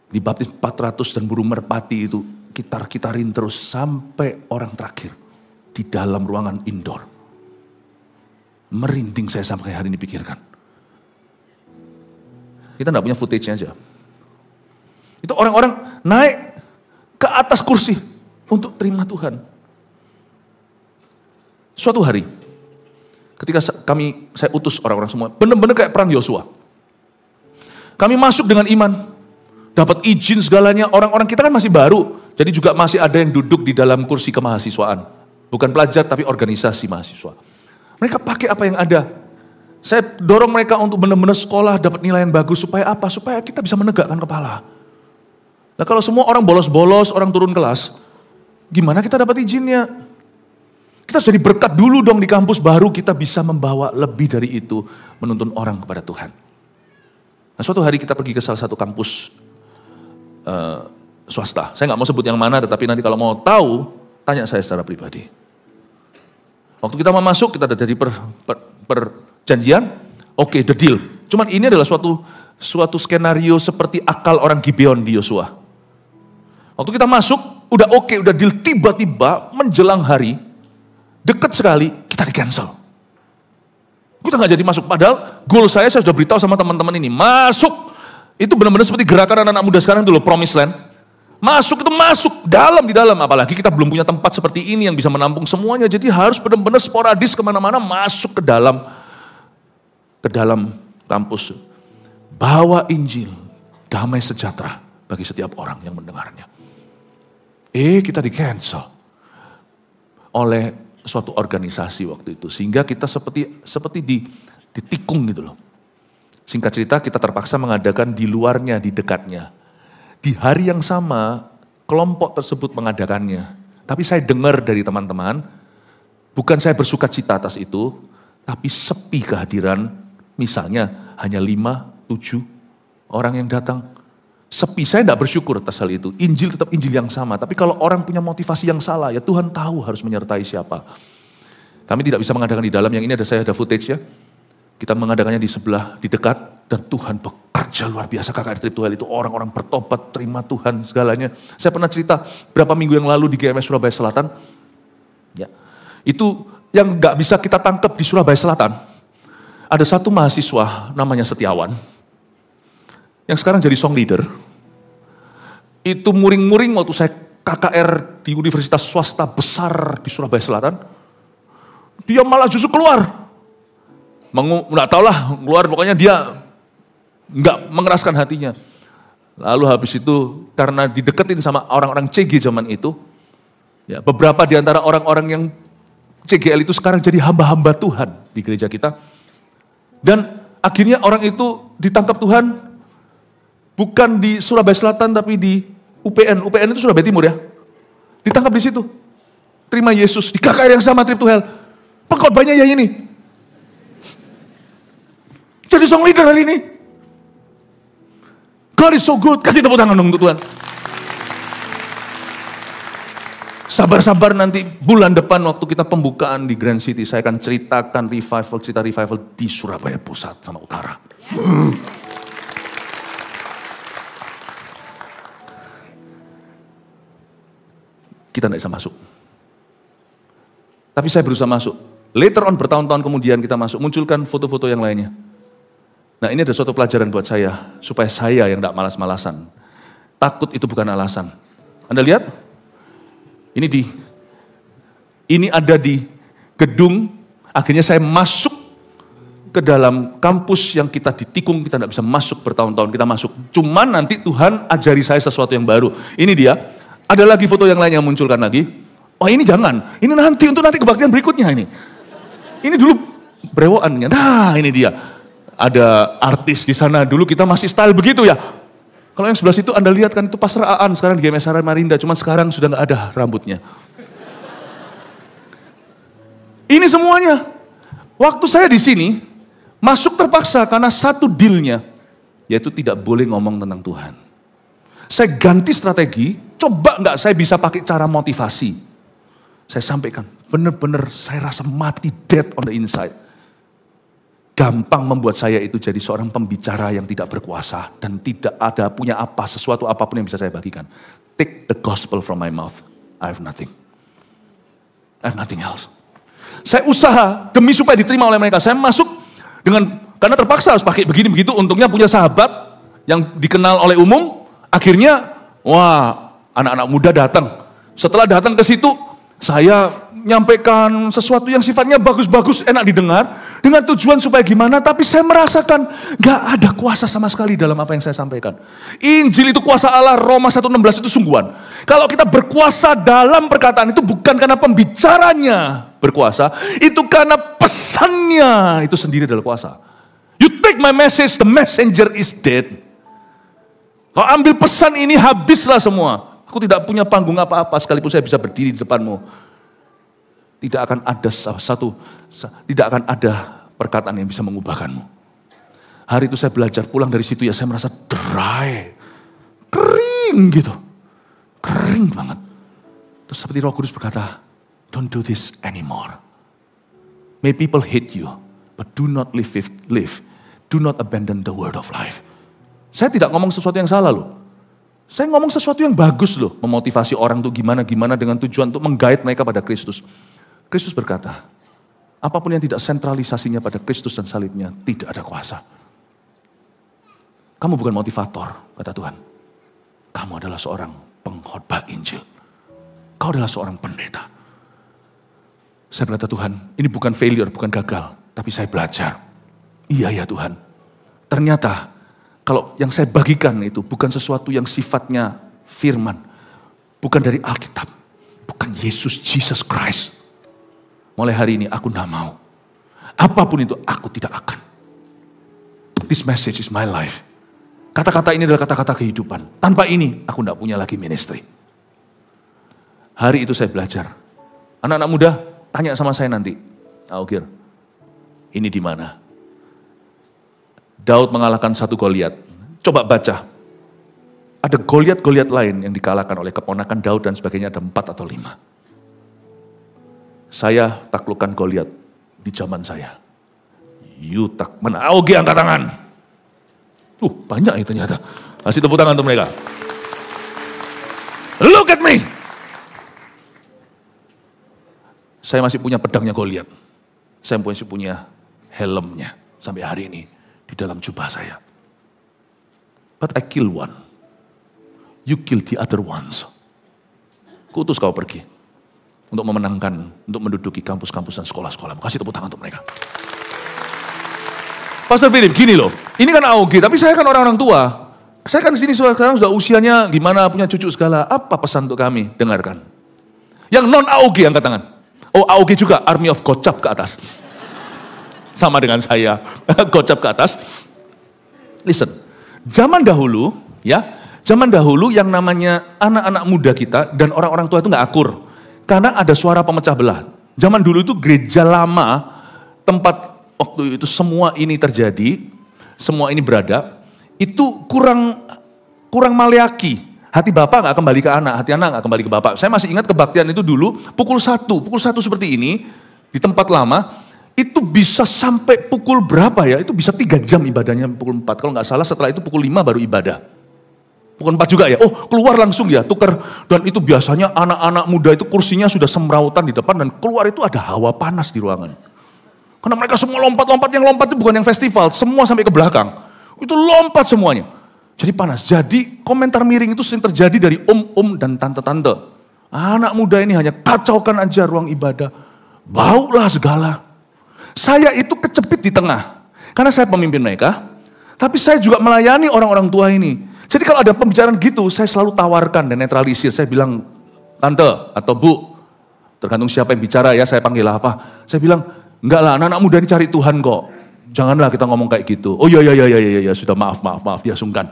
Dibaptis 400 dan burung merpati itu kitar-kitarin terus sampai orang terakhir di dalam ruangan indoor. Merinding saya sampai hari ini pikirkan. Kita enggak punya footage-nya aja. Itu orang-orang naik ke atas kursi untuk terima Tuhan. Suatu hari, ketika saya utus orang-orang semua, benar-benar kayak perang Yosua. Kami masuk dengan iman, dapat izin segalanya, orang-orang kita kan masih baru, jadi juga masih ada yang duduk di dalam kursi kemahasiswaan. Bukan pelajar, tapi organisasi mahasiswa. Mereka pakai apa yang ada. Saya dorong mereka untuk benar-benar sekolah, dapat nilai yang bagus, supaya apa? Supaya kita bisa menegakkan kepala. Nah kalau semua orang bolos-bolos, orang turun kelas, gimana kita dapat izinnya? Kita jadi berkat dulu dong di kampus, baru kita bisa membawa lebih dari itu, menuntun orang kepada Tuhan. Nah suatu hari kita pergi ke salah satu kampus swasta. Saya nggak mau sebut yang mana, tetapi nanti kalau mau tahu, tanya saya secara pribadi. Waktu kita mau masuk, kita ada dari perjanjian, oke, the deal. Cuman ini adalah suatu skenario seperti akal orang Gibeon di Yosua. Waktu kita masuk, udah oke, udah deal, tiba-tiba menjelang hari, dekat sekali, kita di cancel. Kita nggak jadi masuk. Padahal goal saya sudah beritahu sama teman-teman ini. Masuk. Itu benar-benar seperti gerakan anak-anak muda sekarang dulu, Promised Land. Masuk itu masuk, dalam di dalam. Apalagi kita belum punya tempat seperti ini yang bisa menampung semuanya. Jadi harus benar-benar sporadis kemana-mana masuk ke dalam kampus. Bawa Injil, damai sejahtera bagi setiap orang yang mendengarnya. Kita di cancel oleh suatu organisasi waktu itu, sehingga kita seperti ditikung gitu loh. Singkat cerita, kita terpaksa mengadakan di luarnya, di dekatnya. Di hari yang sama, kelompok tersebut mengadakannya. Tapi saya dengar dari teman-teman, bukan saya bersuka cita atas itu, tapi sepi kehadiran, misalnya hanya 5-7 orang yang datang. Sepi, saya tidak bersyukur atas hal itu. Injil tetap Injil yang sama. Tapi kalau orang punya motivasi yang salah, ya Tuhan tahu harus menyertai siapa. Kami tidak bisa mengadakan di dalam, yang ini saya ada footage ya. Kita mengadakannya di sebelah, di dekat, dan Tuhan bekerja luar biasa. KKR Trip to Hell itu orang-orang bertobat, terima Tuhan segalanya. Saya pernah cerita berapa minggu yang lalu di GMS Surabaya Selatan. Ya, itu yang gak bisa kita tangkap di Surabaya Selatan. Ada satu mahasiswa namanya Setiawan, yang sekarang jadi song leader. Itu muring-muring waktu saya KKR di universitas swasta besar di Surabaya Selatan. Dia malah justru keluar. Nggak tahu lah, keluar pokoknya dia nggak mengeraskan hatinya. Lalu habis itu karena dideketin sama orang-orang CG zaman itu, ya beberapa di antara orang-orang yang CGL itu sekarang jadi hamba-hamba Tuhan di gereja kita. Dan akhirnya orang itu ditangkap Tuhan, bukan di Surabaya Selatan tapi di UPN. UPN itu Surabaya Timur ya. Ditangkap di situ. Terima Yesus di KKR yang sama Trip to Hell. Pengkhotbahnya ya ini. Jadi song leader hari ini. God is so good. Kasih tepuk tangan dong untuk Tuhan. Sabar-sabar nanti bulan depan waktu kita pembukaan di Grand City. Saya akan ceritakan cerita revival di Surabaya Pusat sama Utara. kita tidak bisa masuk. Tapi saya berusaha masuk. Later on, bertahun-tahun kemudian kita masuk, munculkan foto-foto yang lainnya. Nah, ini ada suatu pelajaran buat saya, supaya saya yang tidak malas-malasan. Takut itu bukan alasan. Anda lihat? Ini ada di gedung, akhirnya saya masuk ke dalam kampus yang kita ditikung, kita tidak bisa masuk bertahun-tahun, kita masuk. Cuman nanti Tuhan ajari saya sesuatu yang baru. Ini dia, ada lagi foto yang lain yang munculkan lagi. Oh ini jangan, ini nanti untuk nanti kebaktian berikutnya ini. Ini dulu brewoannya, nah ini dia. Ada artis di sana, dulu kita masih style begitu ya. Kalau yang sebelah situ Anda lihat kan itu Pastor Aan, sekarang di GMS Samarinda, cuman sekarang sudah nggak ada rambutnya. Ini semuanya. Waktu saya di sini, masuk terpaksa karena satu dealnya, yaitu tidak boleh ngomong tentang Tuhan. Saya ganti strategi, coba nggak saya bisa pakai cara motivasi. Saya sampaikan, benar-benar saya rasa mati dead on the inside. Gampang membuat saya itu jadi seorang pembicara yang tidak berkuasa dan tidak ada punya sesuatu apapun yang bisa saya bagikan. Take the gospel from my mouth. I have nothing. I have nothing else. Saya usaha demi supaya diterima oleh mereka. Saya masuk karena terpaksa harus pakai begini begitu. Untungnya punya sahabat yang dikenal oleh umum. Akhirnya, wah, anak-anak muda datang. Setelah datang ke situ, saya nyampaikan sesuatu yang sifatnya bagus-bagus, enak didengar, dengan tujuan supaya gimana, tapi saya merasakan gak ada kuasa sama sekali dalam apa yang saya sampaikan. Injil itu kuasa Allah, Roma 1:16 itu sungguhan. Kalau kita berkuasa dalam perkataan itu bukan karena pembicaranya berkuasa, itu karena pesannya itu sendiri adalah kuasa. You take my message, the messenger is dead. Kau ambil pesan ini, habislah semua. Aku tidak punya panggung apa-apa, sekalipun saya bisa berdiri di depanmu. Tidak akan ada perkataan yang bisa mengubahkanmu. Hari itu saya belajar, pulang dari situ ya saya merasa dry, kering gitu. Kering banget. Terus seperti Roh Kudus berkata, don't do this anymore. May people hate you, but do not live. Do not abandon the word of life. Saya tidak ngomong sesuatu yang salah loh. Saya ngomong sesuatu yang bagus loh. Memotivasi orang tuh gimana-gimana dengan tujuan untuk menggait mereka pada Kristus. Kristus berkata, apapun yang tidak sentralisasinya pada Kristus dan salibnya, tidak ada kuasa. Kamu bukan motivator, kata Tuhan. Kamu adalah seorang pengkhotbah Injil. Kau adalah seorang pendeta. Saya berkata, Tuhan, ini bukan failure, bukan gagal. Tapi saya belajar. Iya ya Tuhan. Ternyata, kalau yang saya bagikan itu bukan sesuatu yang sifatnya firman. Bukan dari Alkitab. Bukan Jesus Christ. Mulai hari ini aku tidak mau. Apapun itu aku tidak akan. This message is my life. Kata-kata ini adalah kata-kata kehidupan. Tanpa ini aku tidak punya lagi ministry. Hari itu saya belajar. Anak-anak muda tanya sama saya nanti. Augir, ini di mana? Daud mengalahkan satu Goliat. Coba baca. Ada Goliat lain yang dikalahkan oleh keponakan Daud dan sebagainya, ada 4 atau 5. Saya taklukkan Goliat di zaman saya. Oke, angkat tangan. Banyak itu ternyata. Kasih tepuk tangan untuk mereka. Look at me. Saya masih punya pedangnya Goliat. Saya masih punya helmnya sampai hari ini di dalam jubah saya. But I kill one. You kill the other ones. Kutus kau pergi. Untuk memenangkan, untuk menduduki kampus-kampus dan sekolah-sekolah. Kasih tepuk tangan untuk mereka. Pastor Philip, gini loh. Ini kan AOG, tapi saya kan orang-orang tua. Saya kan di sini sekarang sudah usianya gimana, punya cucu segala. Apa pesan untuk kami? Dengarkan. Yang non-AOG angkat tangan. Oh, AOG juga, Army of Gocap ke atas. Sama dengan saya, Gocap ke atas. Listen, zaman dahulu yang namanya anak-anak muda kita dan orang-orang tua itu nggak akur. Karena ada suara pemecah belah. Zaman dulu itu gereja lama, tempat waktu itu semua ini terjadi, semua ini berada, itu kurang maleaki. Hati bapak nggak kembali ke anak, hati anak nggak kembali ke bapak. Saya masih ingat kebaktian itu dulu, pukul 1 seperti ini, di tempat lama, itu bisa sampai pukul berapa ya, itu bisa 3 jam ibadahnya pukul 4. Kalau nggak salah setelah itu pukul 5 baru ibadah. bukan 4 juga ya, oh keluar langsung ya, tukar. Dan itu biasanya anak-anak muda itu kursinya sudah semrautan di depan dan keluar itu ada hawa panas di ruangan. Karena mereka semua lompat-lompat, yang lompat itu bukan yang festival, semua sampai ke belakang. Itu lompat semuanya. Jadi panas. Jadi komentar miring itu sering terjadi dari om-om dan tante-tante. Anak muda ini hanya kacaukan aja ruang ibadah. Baulah segala. Saya itu kecepit di tengah. Karena saya pemimpin mereka. Tapi saya juga melayani orang-orang tua ini. Jadi kalau ada pembicaraan gitu, saya selalu tawarkan dan netralisir. Saya bilang, tante atau bu, tergantung siapa yang bicara ya, saya panggil apa. Saya bilang, enggak lah, anak-anak muda ini cari Tuhan kok. Janganlah kita ngomong kayak gitu. Oh iya, sudah maaf, dia sungkan.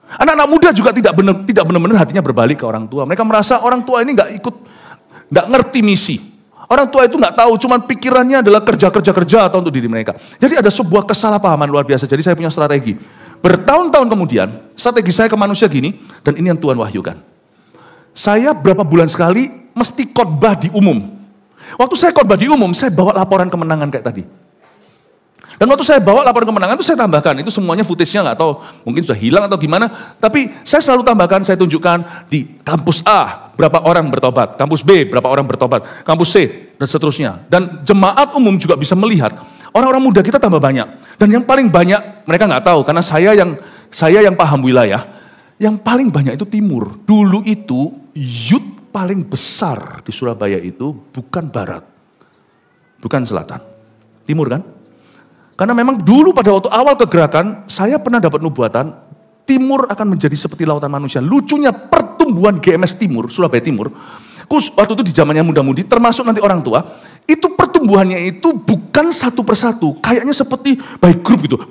Anak-anak muda juga tidak benar-benar hatinya berbalik ke orang tua. Mereka merasa orang tua ini nggak ngerti misi. Orang tua itu nggak tahu, cuman pikirannya adalah kerja atau untuk diri mereka. Jadi ada sebuah kesalahpahaman luar biasa. Jadi saya punya strategi. Bertahun-tahun kemudian, strategi saya ke manusia gini, dan ini yang Tuhan wahyukan. Saya berapa bulan sekali mesti khotbah di umum. Waktu saya khotbah di umum, saya bawa laporan kemenangan kayak tadi. Dan waktu saya bawa laporan kemenangan itu saya tambahkan, itu semuanya footage-nya nggak tahu, mungkin sudah hilang atau gimana, tapi saya selalu tambahkan, saya tunjukkan di kampus A, berapa orang bertobat, kampus B, berapa orang bertobat, kampus C, dan seterusnya. Dan jemaat umum juga bisa melihat, orang-orang muda kita tambah banyak. Dan yang paling banyak, mereka nggak tahu, karena saya yang paham wilayah, yang paling banyak itu timur. Dulu itu, youth paling besar di Surabaya itu bukan barat, bukan selatan, timur kan? Karena memang dulu pada waktu awal kegerakan, saya pernah dapat nubuatan, timur akan menjadi seperti lautan manusia. Lucunya pertumbuhan GMS Timur, Surabaya Timur, waktu itu di zamannya muda-mudi, termasuk nanti orang tua, itu pertumbuhannya itu bukan satu persatu, kayaknya seperti by group gitu.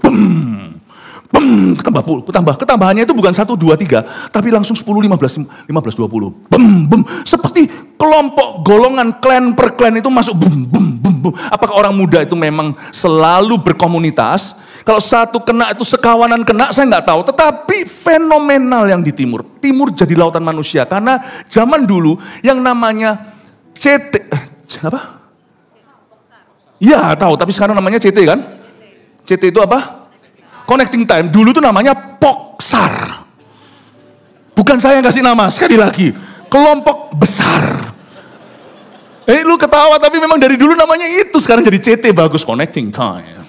Ketambahannya itu bukan 1, 2, 3, tapi langsung 10, 15, 20. Seperti kelompok golongan klan per klan itu masuk Apakah orang muda itu memang selalu berkomunitas? Kalau satu kena itu sekawanan kena, saya nggak tahu. Tetapi fenomenal yang di timur. Timur jadi lautan manusia. Karena zaman dulu yang namanya CT, apa? Iya tahu, tapi sekarang namanya CT kan? CT itu apa? Connecting time. Dulu itu namanya Poksar. Bukan saya yang kasih nama, sekali lagi. Kelompok besar. Lu ketawa, tapi memang dari dulu namanya itu. Sekarang jadi CT, bagus, Connecting Time.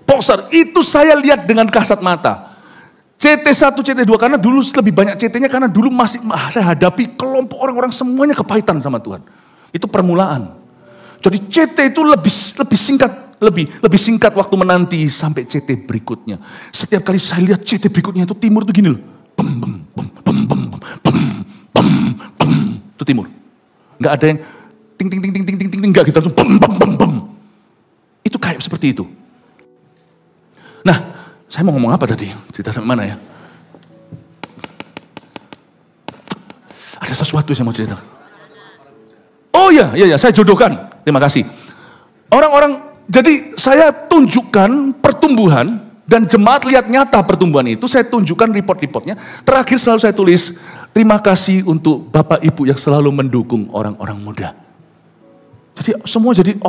Poksar, itu saya lihat dengan kasat mata. CT1, CT2, karena dulu lebih banyak CT-nya, karena dulu saya hadapi kelompok orang-orang semuanya kepahitan sama Tuhan. Itu permulaan. Jadi CT itu lebih singkat waktu menanti sampai CT berikutnya. Setiap kali saya lihat CT berikutnya itu timur itu gini loh. Itu timur. Nggak ada yang ting nggak gitu langsung Itu kayak seperti itu. Nah, saya mau ngomong apa tadi? Cerita sampai mana ya? Ada sesuatu yang saya mau cerita. Oh iya, saya jodohkan. Terima kasih. Jadi saya tunjukkan pertumbuhan dan jemaat lihat nyata pertumbuhan itu, saya tunjukkan report-reportnya. Terakhir selalu saya tulis, terima kasih untuk Bapak Ibu yang selalu mendukung orang-orang muda. Jadi semua jadi,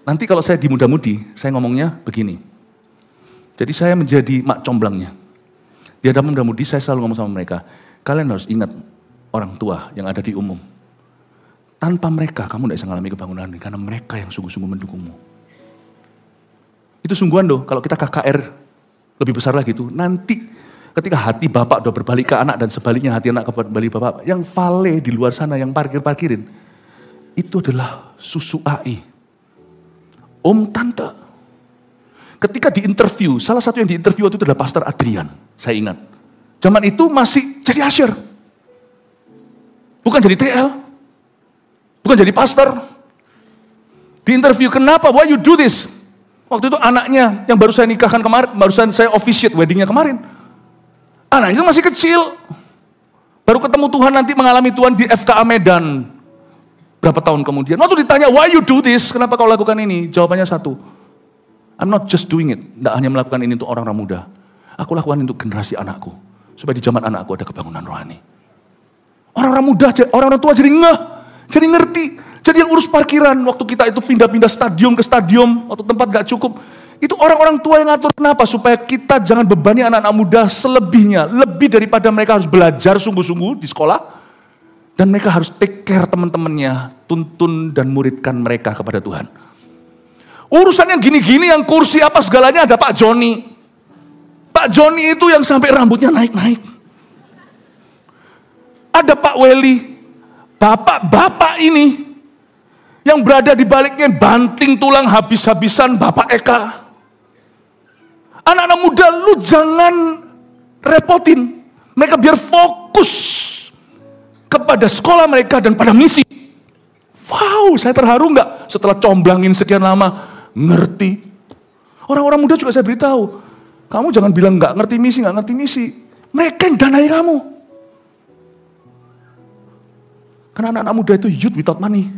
Nanti kalau saya di muda-mudi, saya ngomongnya begini. Jadi saya menjadi mak comblangnya. Di hadapan muda-mudi saya selalu ngomong sama mereka, kalian harus ingat orang tua yang ada di umum. Tanpa mereka, kamu tidak bisa mengalami kebangunan ini, karena mereka yang sungguh-sungguh mendukungmu. Itu sungguhan loh, kalau kita KKR lebih besar lagi tuh, nanti ketika hati bapak udah berbalik ke anak dan sebaliknya hati anak kembali bapak, yang vale di luar sana, yang parkirin, itu adalah susu AI. Om, tante. Ketika di interview, salah satu yang di interview itu adalah Pastor Adrian, saya ingat. Zaman itu masih jadi usher. Bukan jadi TL. Bukan jadi pastor. Di interview, kenapa? Why you do this? Waktu itu anaknya yang baru saya nikahkan kemarin, barusan saya officiate weddingnya kemarin. Anaknya masih kecil. Baru ketemu Tuhan, nanti mengalami Tuhan di FKA Medan. Berapa tahun kemudian. Waktu ditanya, why you do this? Kenapa kau lakukan ini? Jawabannya satu. I'm not just doing it. Tidak hanya melakukan ini untuk orang-orang muda. Aku lakukan untuk generasi anakku. Supaya di zaman anakku ada kebangunan rohani. Orang-orang muda, orang-orang tua jadi ngeh. Jadi ngerti. Jadi yang urus parkiran, waktu kita itu pindah-pindah stadium ke stadium, waktu tempat gak cukup, itu orang-orang tua yang ngatur. Kenapa? Supaya kita jangan bebani anak-anak muda selebihnya, lebih daripada mereka harus belajar sungguh-sungguh di sekolah, dan mereka harus take care teman-temannya, tuntun dan muridkan mereka kepada Tuhan. Urusan yang gini-gini, yang kursi apa segalanya ada Pak Joni. Pak Joni itu yang sampai rambutnya naik-naik. Ada Pak Weli, bapak-bapak ini, yang berada di baliknya banting tulang habis-habisan Bapak Eka. Anak-anak muda, lu jangan repotin. Mereka biar fokus kepada sekolah mereka dan pada misi. Wow, saya terharu nggak setelah comblangin sekian lama, ngerti. Orang-orang muda juga saya beritahu, kamu jangan bilang nggak ngerti misi. Mereka yang danai kamu. Karena anak-anak muda itu youth without money.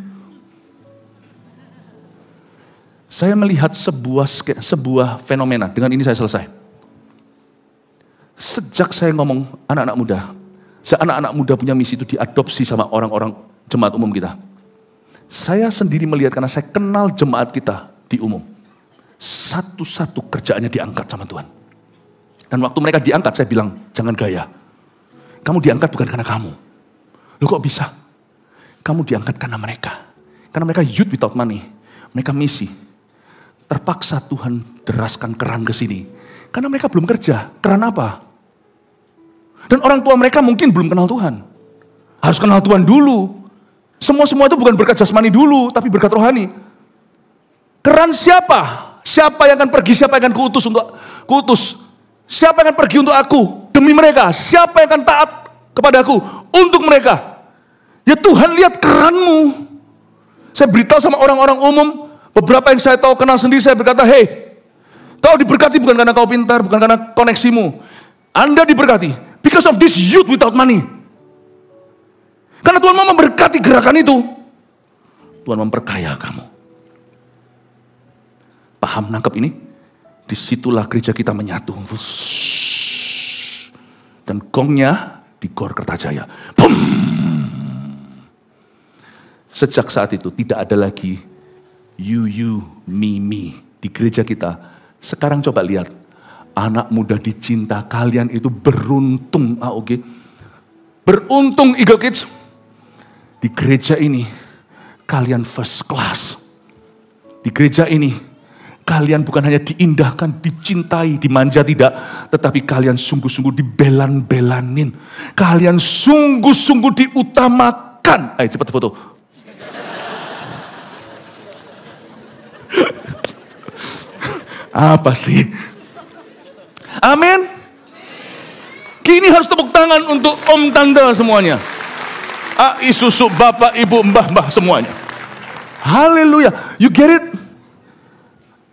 Saya melihat sebuah fenomena, dengan ini saya selesai. Sejak saya ngomong anak-anak muda punya misi itu diadopsi sama orang-orang jemaat umum kita. Saya sendiri melihat karena saya kenal jemaat kita di umum. Satu-satu kerjaannya diangkat sama Tuhan. Dan waktu mereka diangkat saya bilang, jangan gaya. Kamu diangkat bukan karena kamu. Loh kok bisa? Kamu diangkat karena mereka. Karena mereka youth without money. Mereka misi. Terpaksa Tuhan deraskan keran ke sini. Karena mereka belum kerja. Keran apa? Dan orang tua mereka mungkin belum kenal Tuhan. Harus kenal Tuhan dulu. Semua itu bukan berkat jasmani dulu, tapi berkat rohani. Keran siapa? Siapa yang akan pergi? Siapa yang akan kuutus? Siapa yang akan pergi untuk aku? Demi mereka. Siapa yang akan taat kepadaku? Untuk mereka. Ya Tuhan, lihat keranmu. Saya beritahu sama orang-orang umum. Beberapa yang saya tahu kenal sendiri, saya berkata, hey, kau diberkati bukan karena kau pintar, bukan karena koneksimu. Anda diberkati because of this youth without money. Karena Tuhan mau memberkati gerakan itu. Tuhan memperkaya kamu. Paham, nangkep ini? Disitulah gereja kita menyatu. Dan gongnya di Gor Kertajaya. Boom! Sejak saat itu tidak ada lagi you, me. Di gereja kita, sekarang coba lihat. Anak muda dicinta, kalian itu beruntung AOG. Beruntung Eagle Kids. Di gereja ini, kalian first class. Di gereja ini, kalian bukan hanya diindahkan, dicintai, dimanja tidak. Tetapi kalian sungguh-sungguh dibelan-belanin. Kalian sungguh-sungguh diutamakan. Ayo cepat foto. Apa sih? Amin. Kini harus tepuk tangan untuk om tante semuanya. Susu, bapak, ibu, mbah semuanya. Haleluya. You get it?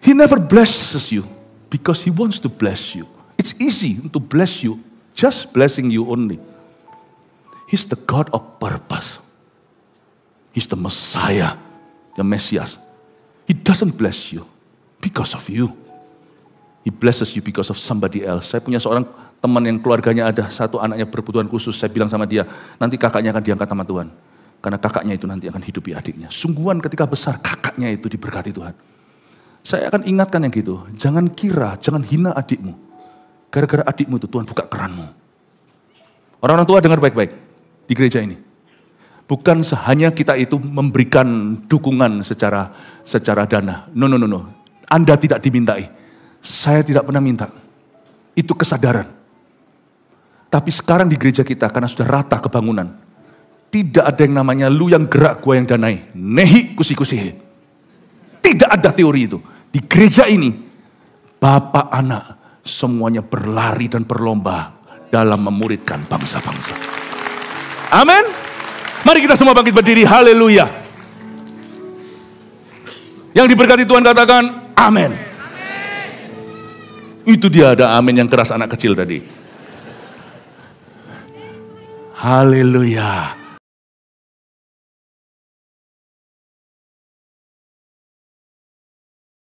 He never blesses you because he wants to bless you. It's easy to bless you, just blessing you only. He's the God of purpose. He's the Messiah, the Messias. He doesn't bless you because of you. He blesses you because of somebody else. Saya punya seorang teman yang keluarganya ada satu anaknya berkebutuhan khusus. Saya bilang sama dia, nanti kakaknya akan diangkat sama Tuhan. Karena kakaknya itu nanti akan hidupi adiknya. Sungguhan ketika besar kakaknya itu diberkati Tuhan. Saya akan ingatkan yang gitu. Jangan kira, jangan hina adikmu. Gara-gara adikmu itu Tuhan buka keranmu. Orang-orang tua dengar baik-baik di gereja ini. Bukan hanya kita itu memberikan dukungan secara dana. No. Anda tidak dimintai. Saya tidak pernah minta. Itu kesadaran. Tapi sekarang di gereja kita, karena sudah rata kebangunan, tidak ada yang namanya lu yang gerak, gua yang danai. Nehi kusi-kusi. Tidak ada teori itu. Di gereja ini, bapak anak semuanya berlari dan berlomba dalam memuridkan bangsa-bangsa. Amin. Mari kita semua bangkit berdiri. Haleluya. Yang diberkati Tuhan katakan amin. Itu dia, ada amin yang keras anak kecil tadi. Haleluya.